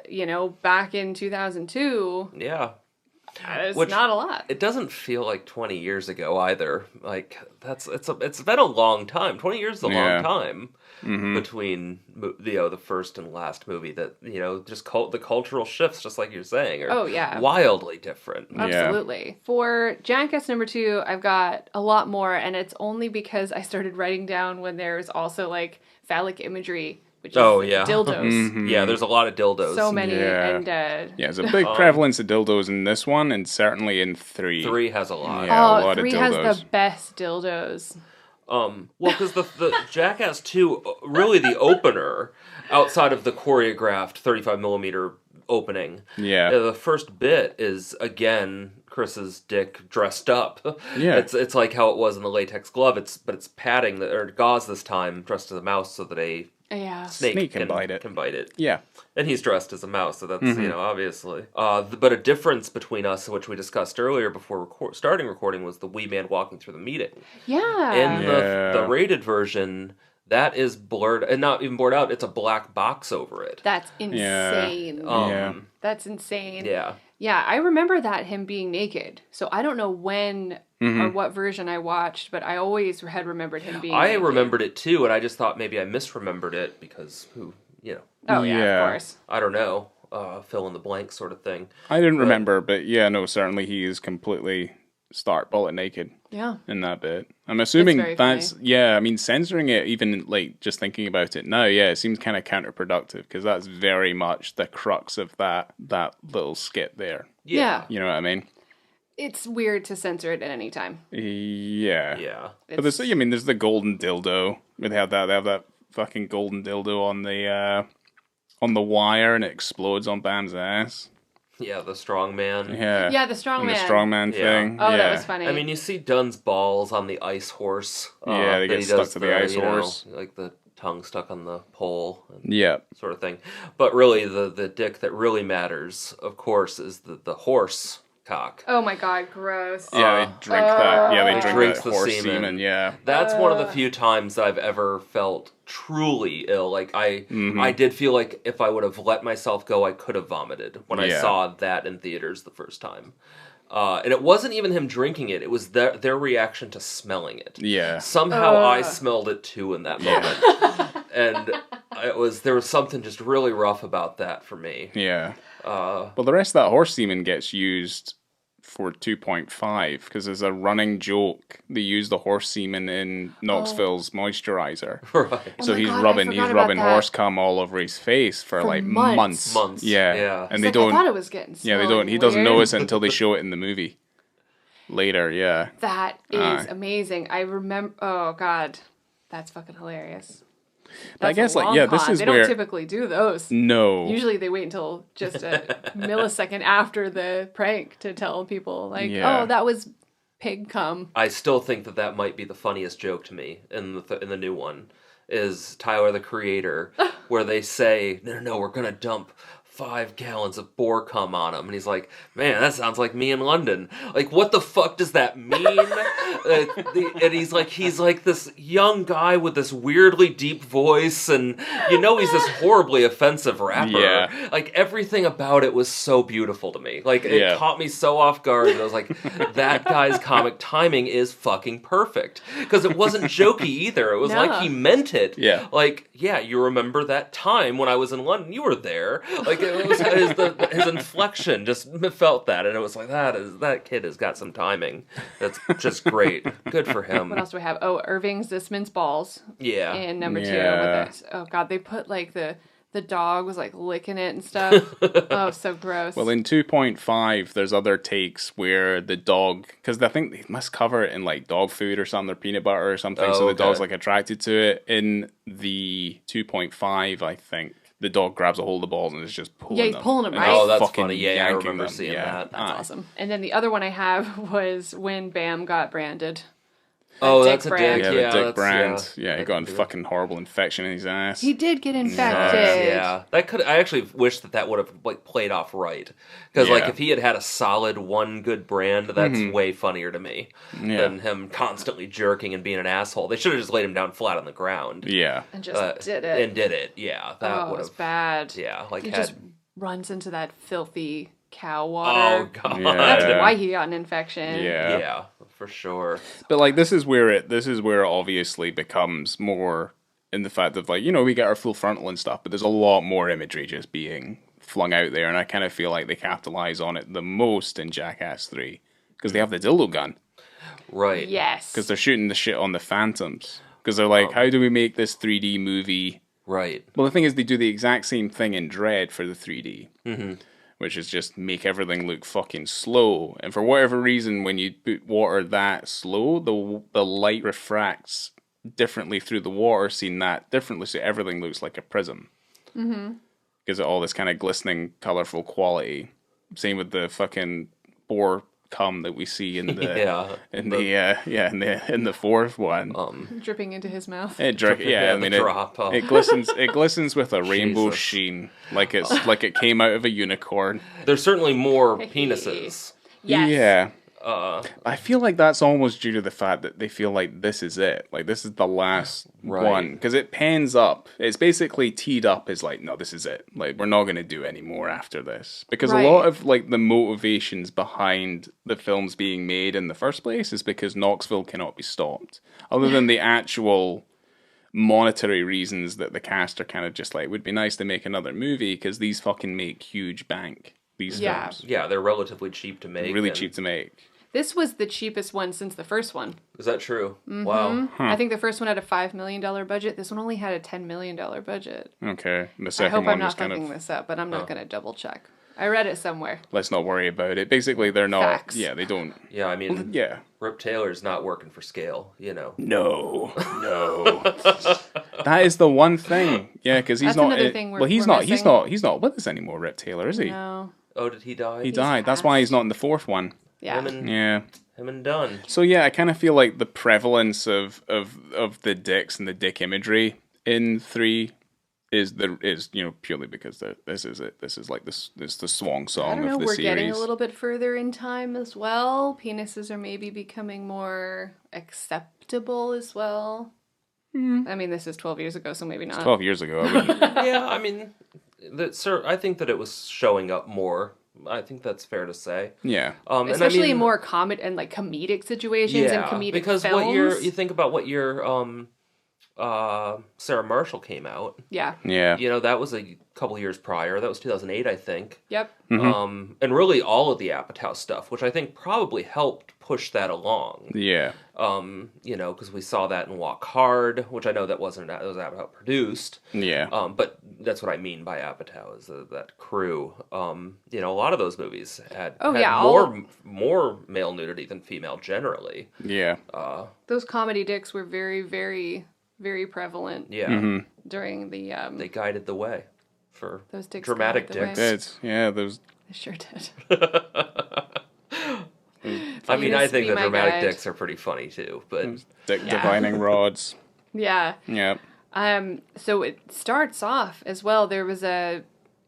back in 2002, Yeah. it's Which- not a lot. It doesn't feel like 20 years ago either. Like it's been a long time. 20 years is a Yeah. long time between the first and last movie. That just the cultural shifts, just like you're saying, are Oh, yeah. wildly different. Absolutely. For Jackass number 2, I've got a lot more, and it's only because I started writing down when there's also, like, phallic imagery, which is Oh, yeah. dildos. Yeah, there's a lot of dildos. So many, Yeah. and... Yeah, there's a big prevalence of dildos in this one, and certainly in 3. 3 has a lot. Yeah. a Oh, lot of 3 has dildos. the best dildos. Well, because the Jackass 2, really the opener, outside of the choreographed 35 millimeter opening, Yeah. the first bit is again Chris's dick dressed up. Yeah. It's like how it was in the latex glove. But it's padding or gauze this time, dressed as a mouse, so that a Yeah. snake can bite it. Can bite it. Yeah. And he's dressed as a mouse, so that's, obviously. But a difference between us, which we discussed earlier before starting recording, was the wee man walking through the meeting. Yeah. In Yeah. the rated version, that is blurred, and not even blurred out, it's a black box over it. That's insane. Yeah. That's insane. Yeah. Yeah, I remember that him being naked. So I don't know when or what version I watched, but I always had remembered him being I naked. remembered it too, and I just thought maybe I misremembered it because Oh, yeah, Yeah. of course. I don't know, fill in the blank sort of thing. I didn't remember, but yeah, no, certainly he is completely stark bullet naked Yeah. in that bit. I'm assuming very that's yeah, I mean, censoring it, even like just thinking about it now, yeah, it seems kind of counterproductive because that's very much the crux of that little skit there. Yeah. You know what I mean? It's weird to censor it at any time. Yeah. Yeah. But there's, I mean, there's the golden dildo. They have that fucking golden dildo on the wire, and it explodes on Bam's ass. Yeah, the strong man. Yeah. Yeah, the strongman. And the strongman Yeah. thing. Oh, yeah. that was funny. I mean, you see Dunn's balls on the ice horse. Yeah, they that get he stuck does to the ice horse. like the tongue stuck on the pole. And Yeah. sort of thing. But really, the dick that really matters, of course, is the horse cock. Oh my god, gross. Yeah, they drink that. Yeah, they It drink drinks that the horse semen. semen. Yeah. That's one of the few times that I've ever felt truly ill. Like I did feel like if I would have let myself go, I could have vomited when I Yeah. saw that in theaters the first time. And it wasn't even him drinking it; it was their reaction to smelling it. Yeah. Somehow I smelled it too in that moment, and there was something just really rough about that for me. Yeah. Well, the rest of that horse semen gets used for 2.5 because there's a running joke. They use the horse semen in Knoxville's moisturizer. Right. So my he's God, I rubbing forgot about that. horse cum all over his face for like months. Months, Yeah. yeah. And It's they like, I thought it don't was getting Yeah, they smelly don't he doesn't weird. notice it until they show it in the movie. Later, yeah. That is Aye. amazing. I remember. Oh god, that's fucking hilarious. But I That's a guess, like, long yeah, this con. is They where... don't typically do those. No. Usually they wait until just a millisecond after the prank to tell people, like, Yeah. oh, that was pig cum. I still think that that might be the funniest joke to me in the new one, is Tyler the Creator, where they say, no, we're gonna dump 5 gallons of boar cum on him, and he's like, man, that sounds like me in London. Like, what the fuck does that mean? And he's like this young guy with this weirdly deep voice, and he's this horribly offensive rapper. Yeah. Like, everything about it was so beautiful to me. Like, it Yeah. caught me so off guard, and I was like, that guy's comic timing is fucking perfect. Because it wasn't jokey either. It was No. like he meant it. Yeah. Like, yeah, you remember that time when I was in London? You were there. Like, it was his inflection just felt that, and it was like, that kid has got some timing. That's just great. Good for him. What else do we have? Oh, Irving Zisman's balls. Yeah. In number 2. Yeah. With oh, God, they put, like, the dog was, like, licking it and stuff. Oh, so gross. Well, in 2.5, there's other takes where the dog... Because I think they must cover it in, like, dog food or something, or peanut butter or something, so the dog's, like, attracted to it. In the 2.5, I think, the dog grabs a hold of the balls and is just pulling them. Yeah, he's pulling them, And right? just Oh, that's fucking funny. Yeah, I yanking remember them. seeing Yeah. that. That's awesome. And then the other one I have was when Bam got branded. Oh, Dick that's a brand. dick. Yeah, Yeah, the Dick that's, brand. yeah. Yeah, he got a fucking horrible infection in his ass. He did get infected. Yeah, that could. I actually wish that would have played off right, because Yeah. if he had a solid one good brand, that's way funnier to me than him constantly jerking and being an asshole. They should have just laid him down flat on the ground. Yeah. And just did it. And did it. Yeah, that Oh, would it was have. bad. Yeah, like He had. just runs into that filthy cow Oh water. god. Yeah. That's why he got an infection. Yeah. Yeah, for sure. But like this is where it obviously becomes more in the fact of like, we get our full frontal and stuff, but there's a lot more imagery just being flung out there, and I kind of feel like they capitalize on it the most in Jackass 3 because they have the dildo gun, Right. Yes. because they're shooting the shit on the phantoms, because they're like, how do we make this 3D movie? Right. Well, the thing is, they do the exact same thing in Dread for the 3D. Which is just make everything look fucking slow. And for whatever reason, when you put water that slow, the light refracts differently through the water, seen that differently, so everything looks like a prism. Gives it all this kind of glistening, colourful quality. Same with the fucking boar cum that we see in the in the fourth one. Dripping into his mouth. It glistens with a rainbow Jesus. sheen, like it came out of a unicorn. There's certainly more penises. Yes. Yeah. I feel like that's almost due to the fact that they feel like this is it. Like, this is the last one. Because it pans up. It's basically teed up as like, no, this is it. Like, we're not going to do any more after this. Because a lot of, like, the motivations behind the films being made in the first place is because Knoxville cannot be stopped. Other than the actual monetary reasons that the cast are kind of just like, would be nice to make another movie because these fucking make huge bank. These films. Yeah, they're relatively cheap to make. Really cheap to make. This was the cheapest one since the first one. Is that true? Wow. I think the first one had a $5 million budget. This one only had a $10 million budget. Okay. The I second hope one I'm not was kind fucking of... this up, but I'm not going to double check. I read it somewhere. Let's not worry about it. Basically, they're not... Facts. Yeah, they don't... Yeah, I mean, Yeah. Rip Taylor's not working for scale, No. That is the one thing. Yeah, because he's That's not... another thing well, he's we're not with us anymore, Rip Taylor, is he? No. Oh, did he die? He died. That's why he's not in the fourth one. Yeah. Him and Dunn. So yeah, I kind of feel like the prevalence of the dicks and the dick imagery in 3 is purely because this is it. This is like this is the swan song I don't know, of the we're series. getting a little bit further in time as well. Penises are maybe becoming more acceptable as well. I mean, this is 12 years ago, so maybe not. 12 years ago. I wouldn't... Yeah, I mean, I think that it was showing up more. I think that's fair to say. Yeah. Especially in more comedic situations and comedic because films. you think about what year Sarah Marshall came out. Yeah. Yeah. That was a couple years prior. That was 2008, I think. Yep. And really all of the Apatow stuff, which I think probably helped push that along. Yeah. Because we saw that in Walk Hard, which I know that was Apatow produced. Yeah. But that's what I mean by Apatow is that crew. A lot of those movies had more male nudity than female generally. Yeah. Those comedy dicks were very, very very prevalent Yeah. during the They guided the way for those dicks dramatic guided the way. dicks. Yeah, those. They sure did. I mean, I think be the my dramatic guide. dicks are pretty funny too, but Dick divining rods. Yeah. Yeah. So it starts off as well. There was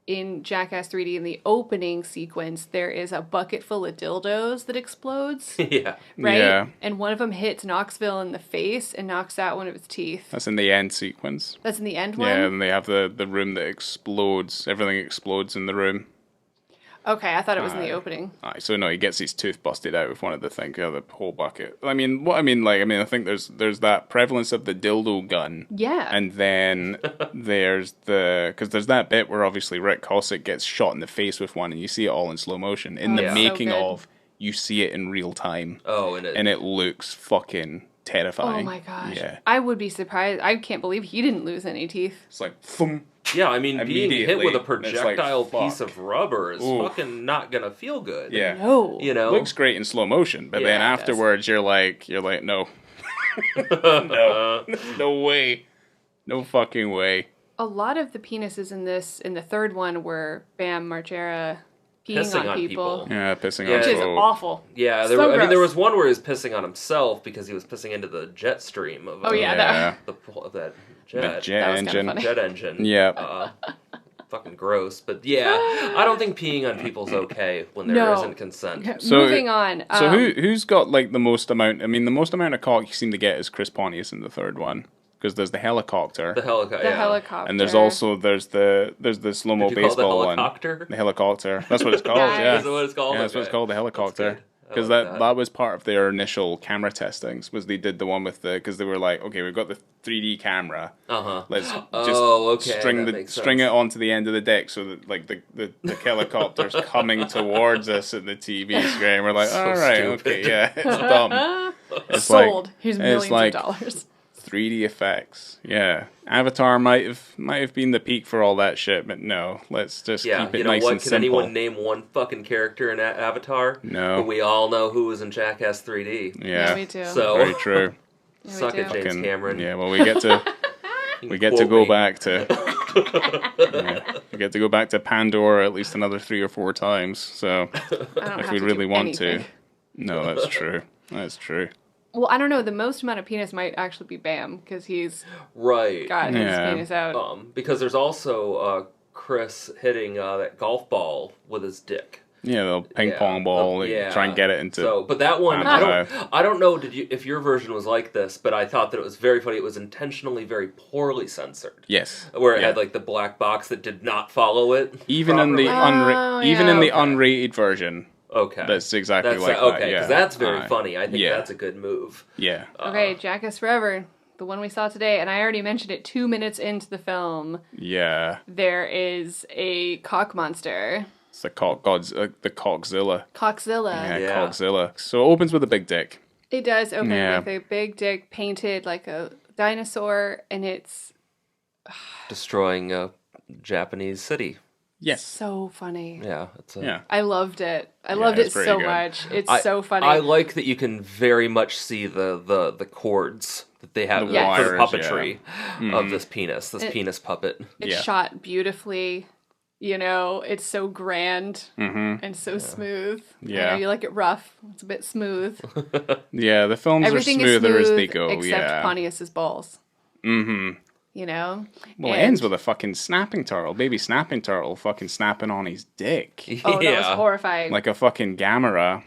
in Jackass 3D, in the opening sequence, there is a bucket full of dildos that explodes, yeah. right? Yeah. And one of them hits Knoxville in the face and knocks out one of his teeth. That's in the end sequence. That's in the end one? Yeah, and they have the room that explodes. Everything explodes in the room. Okay, I thought it was in the opening. Aye, so no, he gets his tooth busted out with one of the the whole bucket. I mean, I think there's that prevalence of the dildo gun. Yeah. And then there's because there's that bit where obviously Rick Cossack gets shot in the face with one, and you see it all in slow motion. In the yeah. making So good. of, you see it in real time. Oh, and it looks fucking terrifying. Oh my gosh. Yeah. I would be surprised. I can't believe he didn't lose any teeth. It's like, thump. yeah, I mean, being hit Immediately, with a it's like, projectile piece fuck. of rubber is Oof. fucking not gonna feel good. Yeah. No. You know? Looks great in slow motion, but then Yeah, it does. afterwards you're like, no. No way. No fucking way. A lot of the penises in the third one were Bam Margera peeing on people. Yeah, pissing Yeah. on Which is folk. awful. Yeah, So there gross. was one where he was pissing on himself because he was pissing into the jet stream of Oh, yeah, Yeah. of that The jet. jet That was kinda engine. funny. Jet engine. Yeah. Fucking gross. But yeah, I don't think peeing on people's okay when there No. not consent. So- Moving on. So who's got like the most amount? I mean, the most amount of cock you seem to get is Chris Pontius in the third one, because there's the helicopter, The helicopter. the yeah. helicopter. and there's the slow mo Did you call it the baseball one. helicopter? The helicopter. That's what it's called. Nice. Yeah. Is that what it's called? Yeah, that's what it's Okay. called, the That's helicopter. good. I Because like that was part of their initial camera testings. Was they did the one with because they were like, okay, we've got the 3D camera. Uh-huh. Let's just Oh, okay, string that the makes string sense. it onto the end of the deck so that like the helicopter's coming towards us at the TV screen. We're like, So all right, stupid. okay, yeah, it's dumb. It's sold. Here's it's millions like of dollars. 3D effects. Yeah, Avatar might have been the peak for all that shit, but no, let's just Yeah, keep it you know nice what? and Can simple. anyone name one fucking character in Avatar? No. But we all know who was in Jackass 3D. Yeah, me too. So very true. Yeah, we suck do. it, James Fucking- Cameron. Yeah, well, we get to Quote go me. back to we get to go back to Pandora at least another 3 or 4 times. So I don't if have we to really do want anything. to, no, that's true. That's true. Well, I don't know. The most amount of penis might actually be Bam because he's Right. got his Yeah. penis out. Because there's also Chris hitting that golf ball with his dick. Yeah, the ping Yeah. pong ball. Yeah. Try and get it into. So, but that one, Wow. I don't know. If your version was like this? But I thought that it was very funny. It was intentionally very poorly censored. Yes. Where it Yeah. had like the black box that did not follow it. even in the properly. even yeah, in the okay. unrated version. Okay. That's exactly That's like okay, that. Yeah, because that's very Aye. funny. I think Yeah. that's a good move. Yeah. Okay, Jackass Forever, the one we saw today, and I already mentioned it 2 minutes into the film. Yeah. There is a cock monster, It's the the Cockzilla. Cockzilla. Yeah, Yeah. Cockzilla. So it opens with a big dick. It does open Yeah. with a big dick painted like a dinosaur, and it's Destroying a Japanese city. Yes. so funny. Yeah. It's a, Yeah. I loved it. I loved it it's pretty so good. much. It's so funny. I like that you can very much see the cords that they have The for the wires, puppetry of this penis, penis puppet. It's Yeah. shot beautifully. You know, it's so grand and so smooth. Yeah. You know, you like it rough. It's a bit smooth. Yeah, the films Everything are is smoother smooth as they go. except Yeah. Pontius's balls. Mm-hmm. You know? Well, it And- ends with a fucking snapping turtle, baby snapping turtle, fucking snapping on his dick Oh, that was horrifying. like a fucking gamera.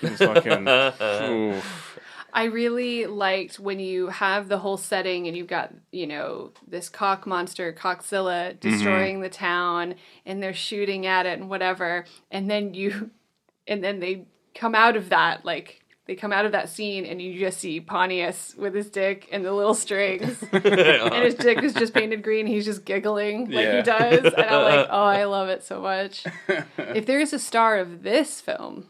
It's fucking. Oof. I really liked when you have the whole setting and you've got, you know, this cock monster, Cockzilla, destroying the town, and they're shooting at it and whatever, and then they come out of that, like, they come out of that scene and you just see Pontius with his dick and the little strings, and his dick is just painted green, he's just giggling like Yeah. he does, and I'm like, oh, I love it so much. If there is a star of this film,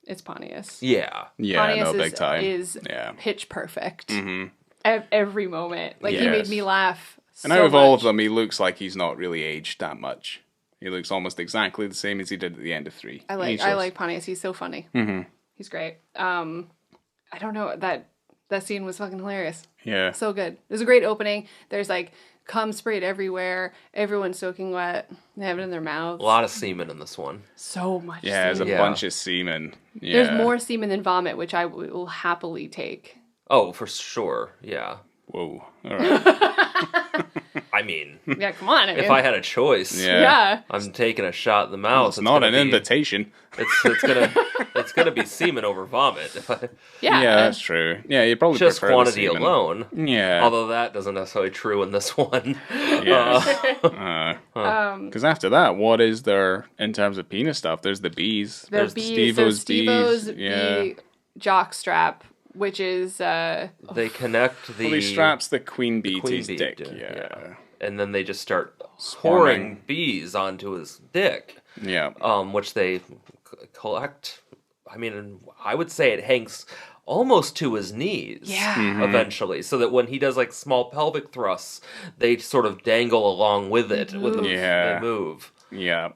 it's Pontius. Yeah. Yeah, Pontius no, big time. is Yeah. pitch perfect. Mm-hmm. Every moment. Like, he Yes. made me laugh And so out of all of much. them, he looks like he's not really aged that much. He looks almost exactly the same as he did at the end of 3. I like Pontius. He's so funny. Mm-hmm. He's great. I don't know, that That scene was fucking hilarious. Yeah. So good. It was a great opening. There's like cum sprayed everywhere. Everyone's soaking wet. They have it in their mouths. A lot of semen in this one. So much Yeah, there's a semen. bunch of semen. Yeah. There's more semen than vomit, which I will happily take. Oh, for sure. Yeah. Whoa. All right. I mean, Yeah, come on. if I had a choice, Yeah. I'm taking a shot in the mouth. It's not an invitation. It's gonna be semen over vomit. Yeah. Yeah, that's true. Yeah, you probably Just prefer the quantity semen. alone. Yeah. Although that doesn't necessarily true in this one. Because after that, what is there in terms of penis stuff? There's the bees. The There's bees, Steve-O's Steve-O's bees. Yeah. bee jock strap, which is They connect the Well, he straps the queen bee to queen his bee dick. to- Yeah. and then they just start Swarming. pouring bees onto his dick, Yeah. which they collect. I mean, I would say it hangs almost to his knees. Yeah. Mm-hmm. Eventually, so that when he does like small pelvic thrusts, they sort of dangle along with it. With them, Yeah. they move. Yeah.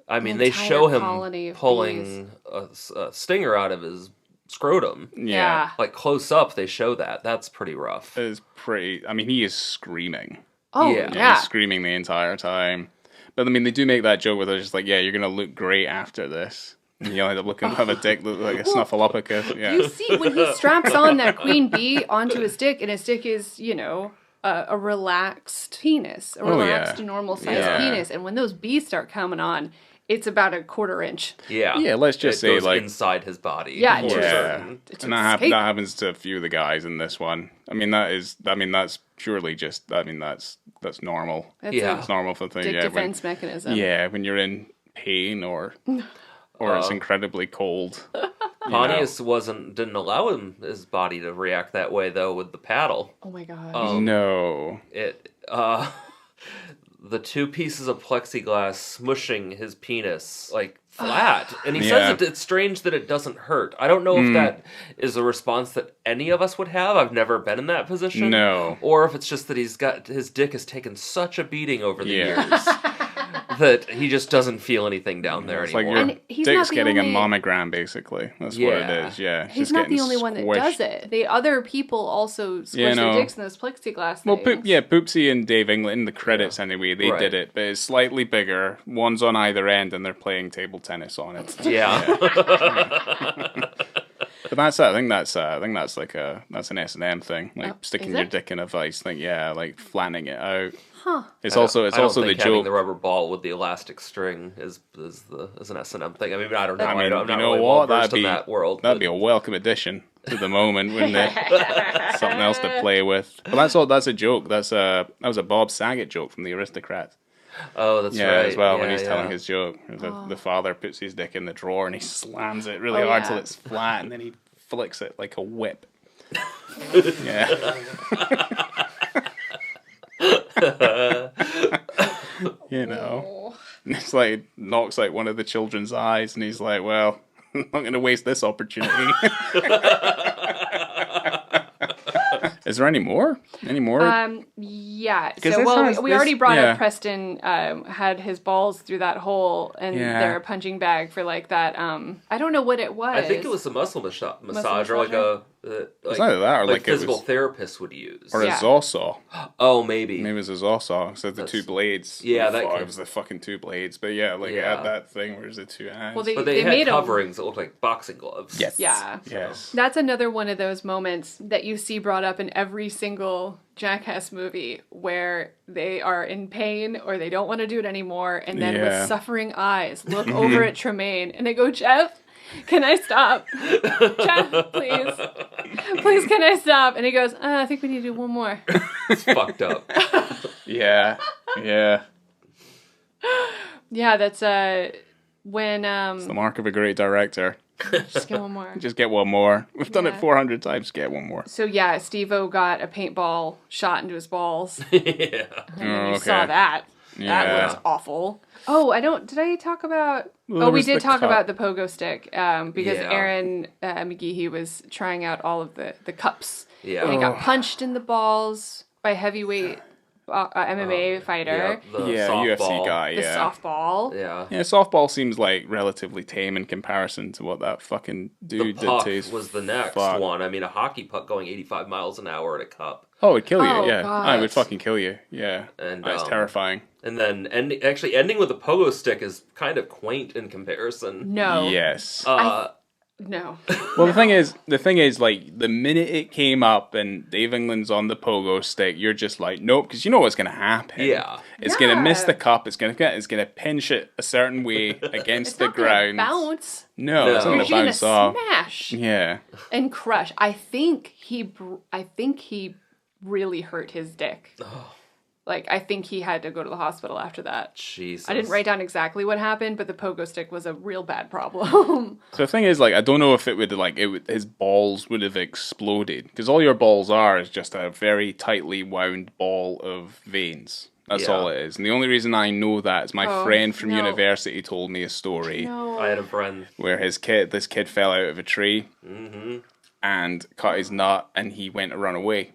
I mean, An they entire show colony him of pulling a stinger out of his scrotum. Yeah. Like close up, they show that. That's pretty rough. It's pretty. I mean, he is screaming. Oh, Yeah. yeah. He's screaming the entire time. But I mean, they do make that joke where they're just like, "Yeah, you're gonna look great after this." And you'll end up looking have a dick look like a snuffleupagus. Yeah. You see, when he straps on that queen bee onto his dick, and his dick is, a relaxed penis, a relaxed, normal sized Yeah. penis. And when those bees start coming on, it's about a quarter inch. Yeah. Yeah, let's just It say, goes like- inside his body. Yeah, for to- Yeah, certain. It's and escape. that happens to a few of the guys in this one. I mean, that's purely just. I mean, that's normal. That's Yeah. It's normal for things. a dick Yeah, defense mechanism. yeah, when you're in pain or it's incredibly cold. Pontius didn't allow his body to react that way though with the paddle. Oh my god. No. The two pieces of plexiglass smushing his penis like flat, and he Yeah. says it's strange that it doesn't hurt. I don't know if that is a response that any of us would have. I've never been in that position. No. Or if it's just that his dick has taken such a beating over the Yeah. years that he just doesn't feel anything down there It's like anymore. your And he's dick's not the getting only- a mammogram, basically. That's what it Yeah. is. Yeah, it's He's just not the getting only one that squished. does it. The other people also squish Yeah, their no. dicks in those plexiglass Well, things. Poopsie and Dave England in the credits anyway. They Right. did it, but it's slightly bigger. One's on either end, and they're playing table tennis on it. yeah. But that's I think that's like that's an S&M thing, like sticking is your it? dick in a vice thing. Yeah, like flattening it out. Huh. It's also I don't the think having joke. the rubber ball with the elastic string is an S&M thing. I mean, I don't know. I mean, I'm not you know really what? well versed in that world. That'd be a welcome addition to the moment, wouldn't it? Something else to play with. But that's a joke. That was a Bob Saget joke from The Aristocrats. Oh, that's Yeah, right. as well, when Yeah, he's yeah. telling his joke. The father puts his dick in the drawer and he slams it really Oh, hard yeah. till it's flat, and then he flicks it like a whip. Yeah. You know. It's like, knocks out one of the children's eyes, and he's like, well, I'm not going to waste this opportunity. Is there any more? Any more? Yeah. 'Cause So, this well, has- we this- already brought yeah. up Preston had his balls through that hole and Yeah. their punching bag for like that. I don't know what it was. I think it was a muscle massage or like massager? like either that or like it physical was- therapists would use. or yeah. a Zawsaw. Oh, maybe. Maybe it was a Zawsaw. So the two blades. Yeah, that Oh, could- it was the fucking two blades. But yeah, like it Yeah. had that thing where there's the two hands. Well, But they had made 'em- coverings that looked like boxing gloves. yes. Yeah. Yes. That's another one of those moments that you see brought up in every single Jackass movie where they are in pain or they don't want to do it anymore, and then Yeah. with suffering eyes look over at Tremaine and they go, Jeff, can I stop? Jeff, please. Please, can I stop? And he goes, I think we need to do one more. It's fucked up. Yeah. Yeah. Yeah, that's when The mark of a great director. just get one more. Just get one more. We've done it Yeah. 400 times. Get one more. So yeah, Steve-O got a paintball shot into his balls. Yeah. And then Oh, you okay. saw that. That Yeah. was awful. Oh, did I talk about... Well, there we was did the talk cup. about the pogo stick because Yeah. Aaron McGeehee was trying out all of the cups. Yeah. And he got punched in the balls by heavyweight MMA fighter. Yeah, the Yeah, softball. UFC guy, The yeah. softball. Yeah. Yeah, softball seems like relatively tame in comparison to what that fucking The dude did puck to his was the next fuck. one. I mean, a hockey puck going 85 miles an hour at a cup. Oh, it'd kill you, Oh, yeah. God. I would fucking kill you, yeah. And, That's terrifying. And then ending with a pogo stick is kind of quaint in comparison. No. Yes. No. Well, the thing is, like, the minute it came up and Dave England's on the pogo stick, you're just like, nope, because you know what's going to happen. Yeah. It's going to miss Yeah. the cup. It's going to pinch it a certain way against It's the not gonna ground. bounce. No, it's not No. going to You're gonna bounce off. smash Yeah. and crush. I think he really hurt his dick. Like, I think he had to go to the hospital after that. Jesus. I didn't write down exactly what happened, but the pogo stick was a real bad problem. So the thing is, like, I don't know if his balls would have exploded, because all your balls are is just a very tightly wound ball of veins. That's Yeah. all it is. And the only reason I know that is my friend from no. university told me a story No. I had a friend. where this kid fell out of a tree and cut his nut, and he went to run away.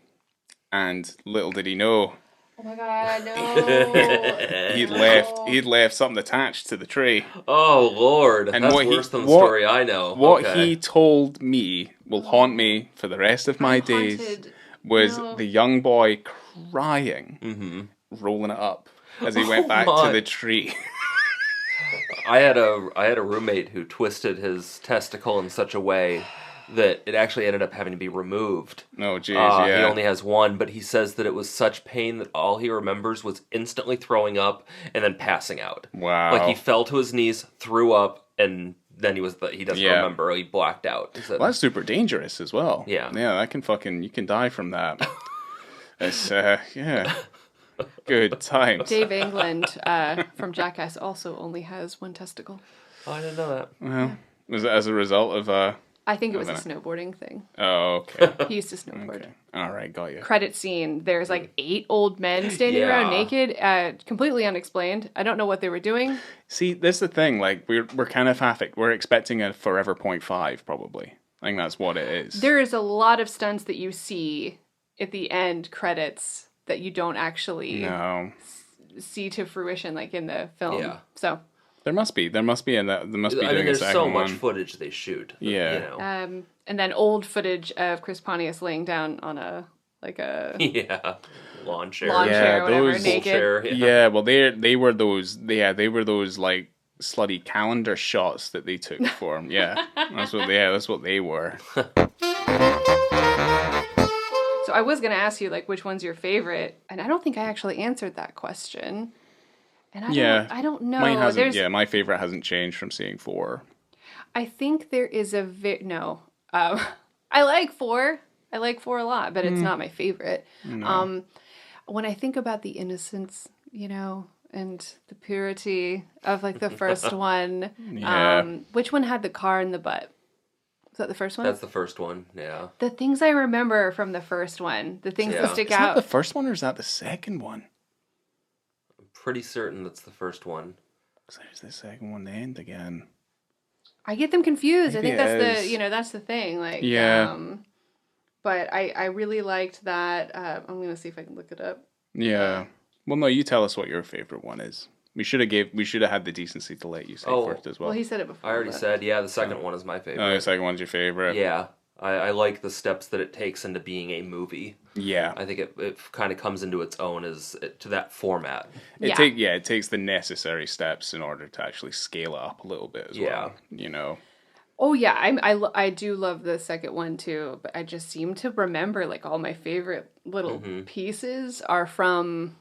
And little did he know, Oh my god, no. he'd left something attached to the tree. Oh, Lord. And That's what worse than the story I know. What Okay. he told me will haunt me for the rest of my days haunted. was No. the young boy crying, rolling it up as he went back to my. the tree. I had a roommate who twisted his testicle in such a way that it actually ended up having to be removed. Oh, jeez, yeah. He only has one, but he says that it was such pain that all he remembers was instantly throwing up and then passing out. Wow. Like he fell to his knees, threw up, and then he doesn't Yeah. remember. He blacked out. He said, Well, that's super dangerous as well. Yeah. Yeah, you can die from that. It's, yeah. Good times. Dave England from Jackass also only has one testicle. oh, I didn't know that. Well, was it as a result of, I think it was a that. snowboarding thing. oh, okay. He used to snowboard. Okay. All right, got you. Credit scene. There's like 8 old men standing Yeah. around naked, completely unexplained. I don't know what they were doing. See, this is the thing. Like, we're kind of half. We're expecting a forever 0.5, probably. I think that's what it is. There is a lot of stunts that you see at the end credits that you don't actually No, see to fruition, like in the film. Yeah. So, there must be, and they must be I mean, doing a there's second so much one. footage they shoot. that, Yeah. You know. and then old footage of Chris Pontius laying down on a Yeah. Lawn chair. lawn chair or whatever, those- naked. Chair, yeah. Yeah, well, they were those like slutty calendar shots that they took for him. Yeah, that's what they were. So I was going to ask you, like, which one's your favorite? And I don't think I actually answered that question. And I don't know. Mine hasn't. Yeah, my favorite hasn't changed from seeing 4. I think there is a no. I like 4. I like 4 a lot, but it's not my favorite. No. When I think about the innocence, and the purity of like the first one, Yeah. which one had the car in the butt? Was that the first one? That's the first one, yeah. The things I remember from the first one, the things that Yeah. stick Is that out. the first one or is that the second one? I'm pretty certain that's the first one. Because there's the second one, the end again. I get them confused. Maybe I think it that's is. that's the thing. Like, Yeah. But I really liked that. I'm gonna see if I can look it up. Yeah. Well, no, you tell us what your favorite one is. We should have had the decency to let you say first as well. Well, he said it before. I already but- said, yeah, the second one is my favorite. Oh, the second one's your favorite. Yeah. I like the steps that it takes into being a movie. Yeah. I think it kind of comes into its own to that format. It takes the necessary steps in order to actually scale it up a little bit as Yeah. well. You know. Oh yeah, I do love the second one too, but I just seem to remember like all my favorite little pieces are from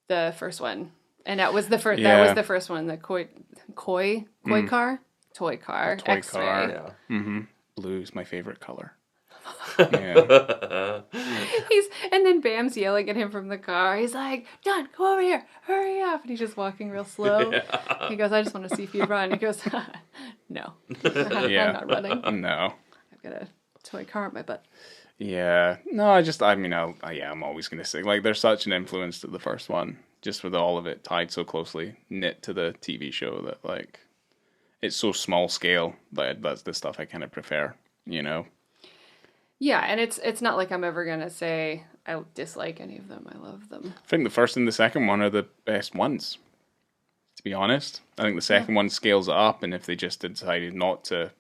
the first one, and that was the first. Yeah. That was the first one. The toy car, X-ray. car. Yeah. Mm-hmm. Blue is my favorite color. Yeah. And then Bam's yelling at him from the car. He's like, "John, come over here, hurry up!" And he's just walking real slow. He goes, "I just want to see if you run." He goes, "No, Yeah. I'm not running. No. I've got a toy car at my butt." Yeah. No, I'm always going to say, like, there's such an influence to the first one, just with all of it tied so closely knit to the TV show that, like, it's so small scale that that's the stuff I kind of prefer, you know? Yeah, and it's not like I'm ever gonna say I dislike any of them. I love them. I think the first and the second one are the best ones, to be honest. I think the second one scales it up, and if they just decided not to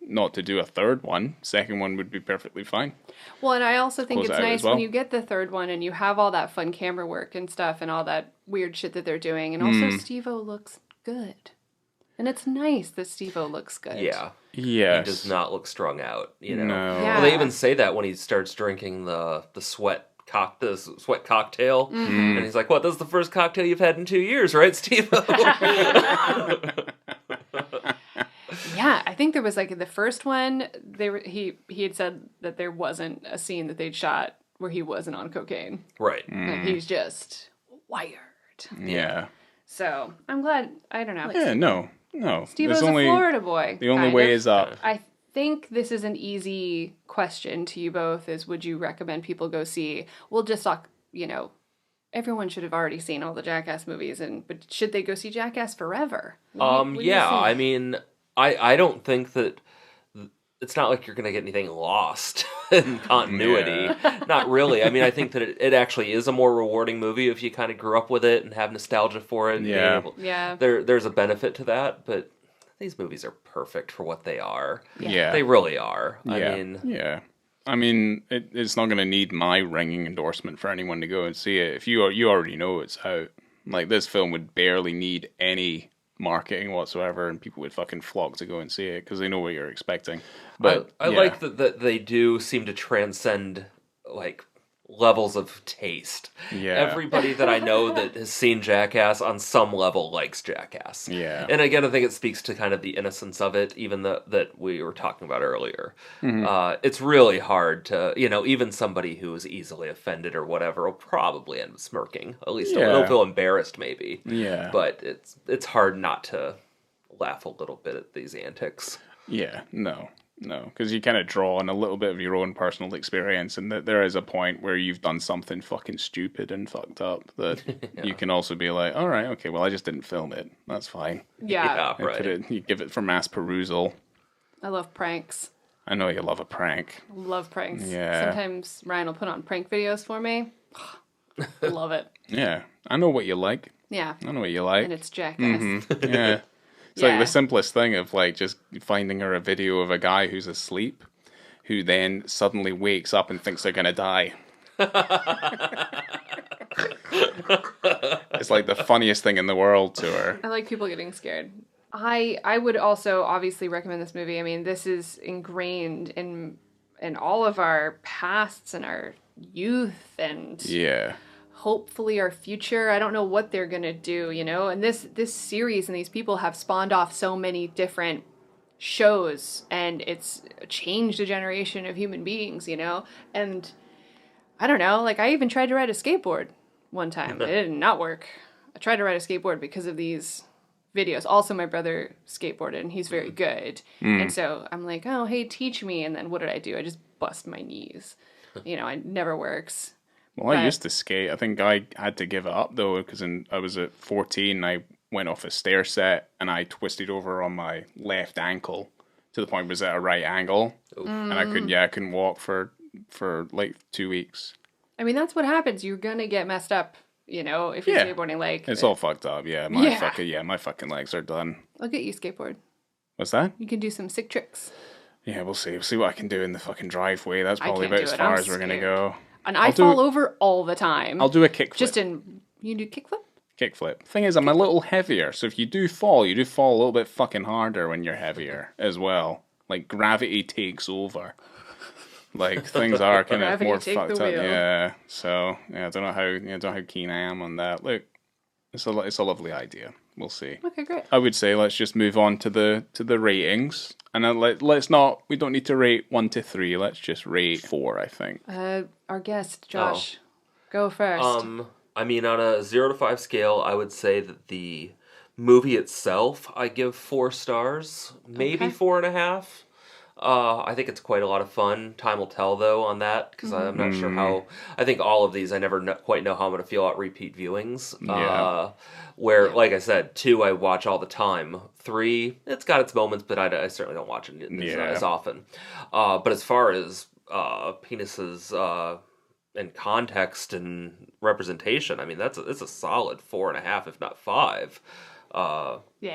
do a third one, second one would be perfectly fine. Well, and I also think Close it's it out nice as well. when you get the third one and you have all that fun camera work and stuff and all that weird shit that they're doing. And also Steve-O looks good. And it's nice that Steve-O looks good. Yeah. Yes. He does not look strung out, you know. No. Yeah. Well, they even say that when he starts drinking the sweat cocktail, and he's like, "What? This is the first cocktail you've had in 2 years, right, Steve?" Yeah, I think there was like in the first one, he had said that there wasn't a scene that they'd shot where he wasn't on cocaine. Right. Like he's just wired. Yeah. So I'm glad. I don't know. Yeah, no. Steve-O's a Florida boy. The only kind way of. is up. I think this is an easy question to you both is would you recommend people go see, we'll just talk, everyone should have already seen all the Jackass movies, but should they go see Jackass Forever? What do you Yeah, think? I mean, I don't think that it's not like you're going to get anything lost in continuity. Not really. I mean, I think that it actually is a more rewarding movie if you kind of grew up with it and have nostalgia for it. And Yeah. There's a benefit to that, but these movies are perfect for what they are. Yeah. They really are. Yeah. I mean, it's not going to need my ringing endorsement for anyone to go and see it. If you already know it's out, like this film would barely need any marketing whatsoever, and people would fucking flock to go and see it because they know what you're expecting. But I like that they do seem to transcend like levels of taste. Yeah. Everybody that I know that has seen Jackass on some level likes Jackass. Yeah. And again, I think it speaks to kind of the innocence of it, even that we were talking about earlier. It's really hard to, even somebody who is easily offended or whatever will probably end up smirking. At least they'll feel embarrassed maybe. Yeah. But it's hard not to laugh a little bit at these antics. Yeah, no, because you kind of draw on a little bit of your own personal experience, and that there is a point where you've done something fucking stupid and fucked up that you can also be like, all right, okay, well, I just didn't film it. That's fine. Yeah. Right. You give it for mass perusal. I love pranks. I know you love a prank. Love pranks. Yeah. Sometimes Ryan will put on prank videos for me. Love it. Yeah, I know what you like. Yeah. I know what you like. And it's Jackass. Yeah. It's like the simplest thing of like just finding her a video of a guy who's asleep who then suddenly wakes up and thinks they're going to die. It's like the funniest thing in the world to her. I like people getting scared. I would also obviously recommend this movie. I mean, this is ingrained in all of our pasts and our youth and hopefully our future. I don't know what they're gonna do, and this series and these people have spawned off so many different shows, and it's changed a generation of human beings, and I don't know, like I even tried to ride a skateboard one time. It did not work. I tried to ride a skateboard because of these videos. Also, my brother skateboarded and he's very good, and so I'm like, oh hey, teach me. And then what did I do? I just bust my knees. It never works. Well, I used to skate. I think I had to give it up, though, because I was at 14, I went off a stair set, and I twisted over on my left ankle to the point it was at a right angle. And I couldn't walk for like 2 weeks. I mean, that's what happens. You're going to get messed up, if you're skateboarding. Like, it's all fucked up, yeah. My fucking legs are done. I'll get you skateboard. What's that? You can do some sick tricks. Yeah, we'll see. We'll see what I can do in the fucking driveway. That's probably about as far as we're going to go. And I fall over all the time. I'll do a kickflip. You do kickflip? Kickflip. Thing is, I'm a little heavier, so if you do fall a little bit fucking harder when you're heavier as well. Like, gravity takes over. Like, things are kind of more fucked up. Yeah. So, I don't know how keen I am on that. Look, it's a lovely idea. We'll see. Okay, great. I would say let's just move on to the ratings. And let's not, we don't need to rate 1 to 3. Let's just rate 4, I think. Our guest, Josh, go first. I mean, on a 0 to 5 scale, I would say that the movie itself, I give 4 stars, maybe 4.5. I think it's quite a lot of fun. Time will tell, though, on that, because I'm not sure how... I think all of these, I never quite know how I'm going to feel about repeat viewings. Yeah. Where, like I said, 2, I watch all the time. 3, it's got its moments, but I certainly don't watch it as often. But as far as penises and context and representation, I mean, it's a solid 4.5, if not 5.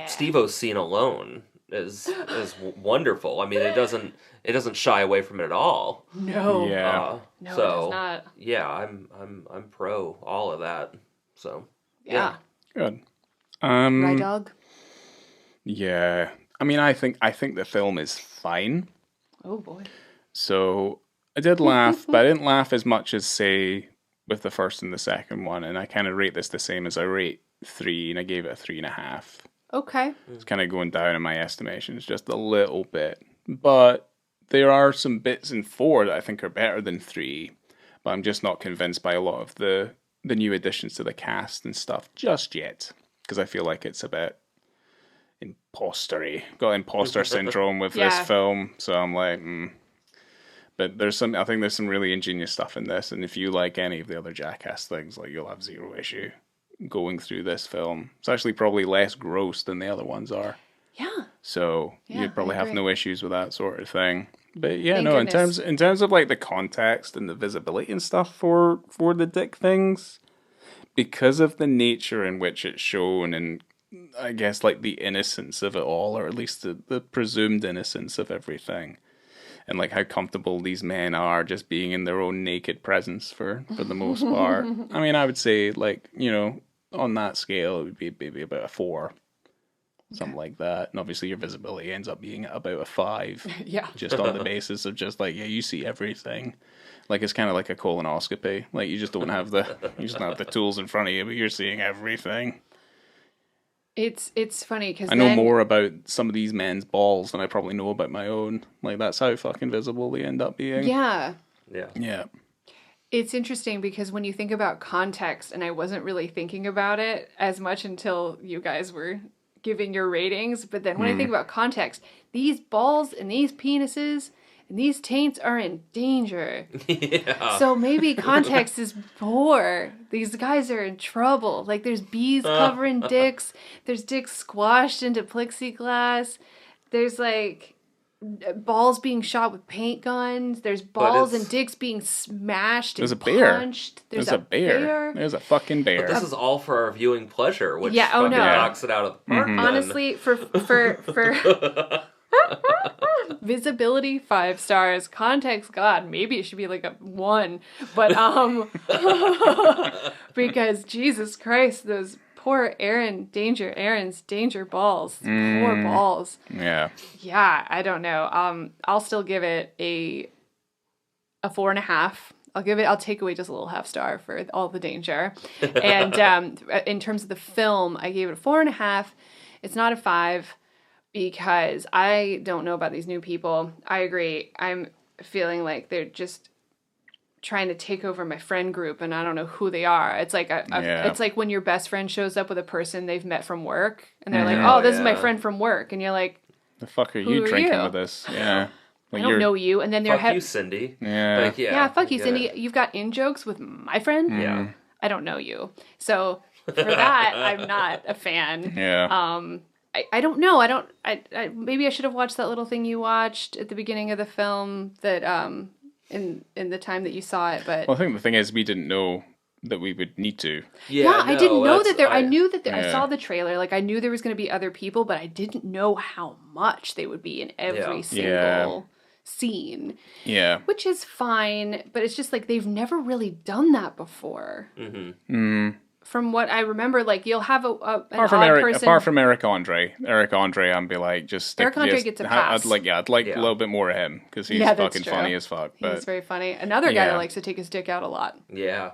Steve-O's scene alone is wonderful. I mean, it doesn't shy away from it at all. No. Yeah. No, So, it does not. Yeah, I'm pro all of that. So Yeah. Good. Right, dog? Yeah. I mean, I think the film is fine. Oh, boy. So I did laugh, but I didn't laugh as much as, say, with the first and the second one. And I kind of rate this the same as I rate 3, and I gave it a 3.5. Okay. It's kind of going down in my estimations just a little bit. But there are some bits in 4 that I think are better than 3. But I'm just not convinced by a lot of the new additions to the cast and stuff just yet. Because I feel like it's a bit impostery. Got imposter syndrome with this film. So I'm like, But I think there's some really ingenious stuff in this. And if you like any of the other Jackass things, like, you'll have zero issue going through this film. It's actually probably less gross than the other ones are. Yeah. So you'd probably have no issues with that sort of thing. But yeah, Thank no, goodness. in terms of like the context and the visibility and stuff for the dick things, because of the nature in which it's shown, and I guess like the innocence of it all, or at least the presumed innocence of everything, and like how comfortable these men are just being in their own naked presence for the most part. I mean, I would say, like, on that scale, it would be maybe about a 4. Something like that. And obviously your visibility ends up being about a 5. Yeah. Just on the basis of just like, you see everything. Like, it's kind of like a colonoscopy. Like, you just don't have the tools in front of you, but you're seeing everything. It's funny because I know more about some of these men's balls than I probably know about my own. Like, that's how fucking visible they end up being. Yeah. Yeah. It's interesting because when you think about context, and I wasn't really thinking about it as much until you guys were giving your ratings, but then when I think about context, these balls and these penises and these taints are in danger. Yeah. So maybe context is poor. These guys are in trouble. Like, there's bees covering dicks. There's dicks squashed into plexiglass. There's like balls being shot with paint guns. There's balls and dicks being smashed and punched. There's a bear. There's a fucking bear. But this is all for our viewing pleasure, which no. knocks it out of the park. Then. Honestly, for visibility 5 stars, context, God, maybe it should be like a 1. But because Jesus Christ, those poor Aaron's danger balls. Poor balls. Yeah. Yeah, I don't know. I'll still give it a 4.5. I'll take away just a little half star for all the danger. And in terms of the film, I gave it a 4.5. It's not a 5 because I don't know about these new people. I agree. I'm feeling like they're just trying to take over my friend group, and I don't know who they are. It's like it's like when your best friend shows up with a person they've met from work, and they're like, "Oh, this is my friend from work," and you're like, "The fuck are you drinking with this?" Yeah, like, I don't know you. And then they're fuck you, Cindy. Yeah, like, fuck you, Cindy. You've got in jokes with my friend. Yeah, I don't know you, so for that, I'm not a fan. Yeah. I don't know. I maybe I should have watched that little thing you watched at the beginning of the film that in the time that you saw it, but well, I think the thing is we didn't know that we would need to. I didn't know that I knew that I saw the trailer, like I knew there was going to be other people, but I didn't know how much they would be in every single scene. Yeah. Which is fine, but it's just like they've never really done that before. From what I remember, like you'll have an odd person. Apart from Eric Andre, I'd be like, just Eric Andre gets a pass. I'd like a little bit more of him because he's fucking funny as fuck. But he's very funny. Another guy that likes to take his dick out a lot. Yeah.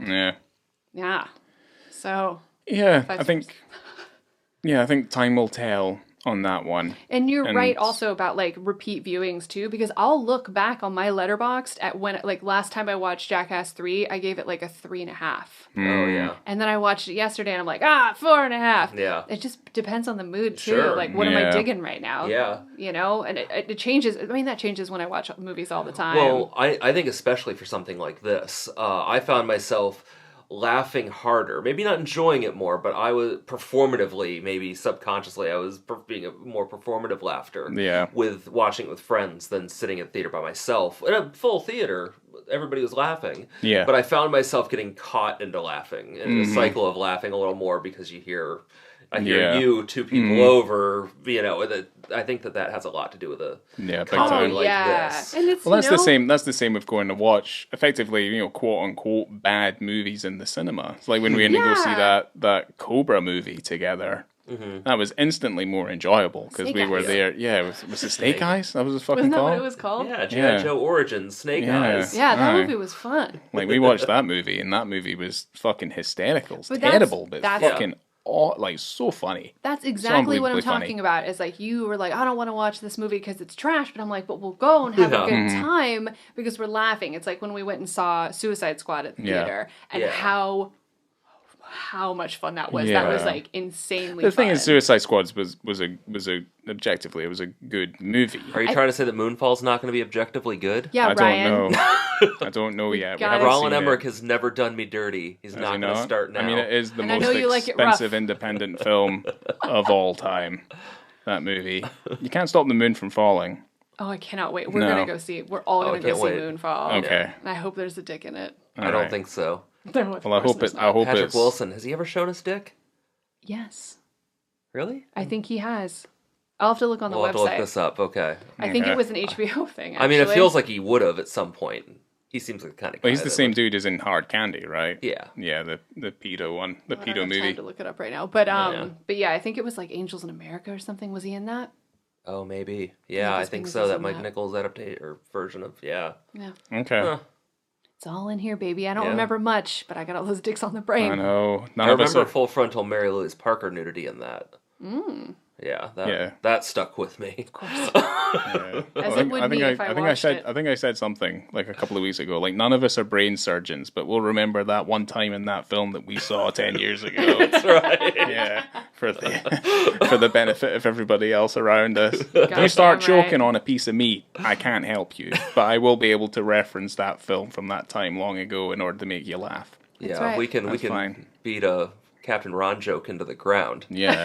So I think time will tell on that one. And you're right also about like repeat viewings too, because I'll look back on my Letterboxd at when, like last time I watched Jackass 3, I gave it like a 3.5. Oh yeah. And then I watched it yesterday and I'm like, 4.5. Yeah. It just depends on the mood too. Sure. Like what am I digging right now? Yeah. You know, and it changes. I mean, that changes when I watch movies all the time. Well, I think especially for something like this, I found myself laughing harder, maybe not enjoying it more, but I was performatively, maybe subconsciously, I was being a more performative laughter with watching it with friends than sitting at theater by myself in a full theater everybody was laughing. Yeah. But I found myself getting caught into laughing, in the cycle of laughing a little more because I hear you, two people over, I think that has a lot to do with a big comedy time. like this. And it's, Well, that's the same. That's the same with going to watch, effectively, quote unquote, bad movies in the cinema. It's like when we went to go see that Cobra movie together. That was instantly more enjoyable because we were there. Yeah, was it Snake Eyes? That was his fucking Wasn't that call. what it was called? Yeah, G.I. Joe Origins, Snake Eyes. Yeah, that movie was fun. Like we watched that movie, and that movie was fucking hysterical. It's But terrible, but that's fucking so funny. That's exactly what I'm unbelievably talking funny. about. Is like you were like, I don't want to watch this movie because it's trash, but I'm like, but we'll go and have a good time because we're laughing. It's like when we went and saw Suicide Squad at the theater, and how much fun that was. Yeah. That was like insanely. The thing fun. is, Suicide Squad was objectively it was a good movie. Are you trying to say that Moonfall's not going to be objectively good? Yeah, I Ryan. don't know. I don't know yet. We got haven't Roland seen Emmerich it. has never done me dirty. He's not going to start now. I mean, it is the And I most know you like it rough. expensive independent film of all time. That movie. You can't stop the moon from falling. Oh, I cannot wait. We're No. gonna go see it. We're all gonna go can't see wait. Moonfall. Okay. And I hope there's a dick in it. I don't Alright. think so. No, of Well, I course hope there's it. not. I hope Patrick it's. Wilson, has he ever shown his dick? Yes, Really? I think he has. I'll have to look on the We'll have to look website. this up. Okay. I think Okay. it was an HBO thing. Actually. I mean, it feels like he would have at some point. He seems like the kind of guy. Well, he's the that same would- dude as in Hard Candy, right? Yeah. Yeah, the pedo one, the I don't pedo have movie. time to look it up right now, but I think it was like Angels in America or something. Was he in that? Oh, maybe. Yeah, Yeah, I his think fingers so. is That in Mike that. Nichols adaptation or version of Yeah, Okay. Huh. it's all in here, baby. I don't Yeah. remember much, but I got all those dicks on the brain. I know. None I of us remember are. full frontal Mary Louise Parker nudity in that. Yeah, that stuck with me. Of course. Yeah. As it would be if I watched it. I think I said something like a couple of weeks ago. Like none of us are brain surgeons, but we'll remember that one time in that film that we saw 10 years ago. That's right. Yeah, for the benefit of everybody else around us. If you Goddamn start right. choking on a piece of meat, I can't help you, but I will be able to reference that film from that time long ago in order to make you laugh. Yeah, right. we can That's fine. beat a Captain Ron joke into the ground. Yeah.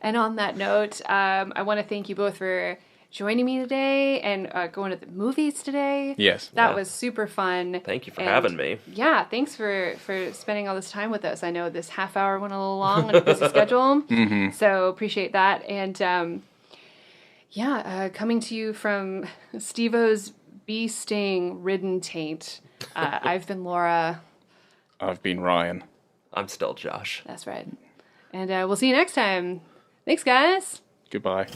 And on that note, I want to thank you both for joining me today and going to the movies today. Yes. That was super fun. Thank you for And having me. Yeah, thanks for spending all this time with us. I know this half hour went a little long on a busy schedule, so appreciate that. And coming to you from Steve-O's bee sting ridden taint. I've been Laura. I've been Ryan. I'm still Josh. That's right. And we'll see you next time. Thanks, guys. Goodbye.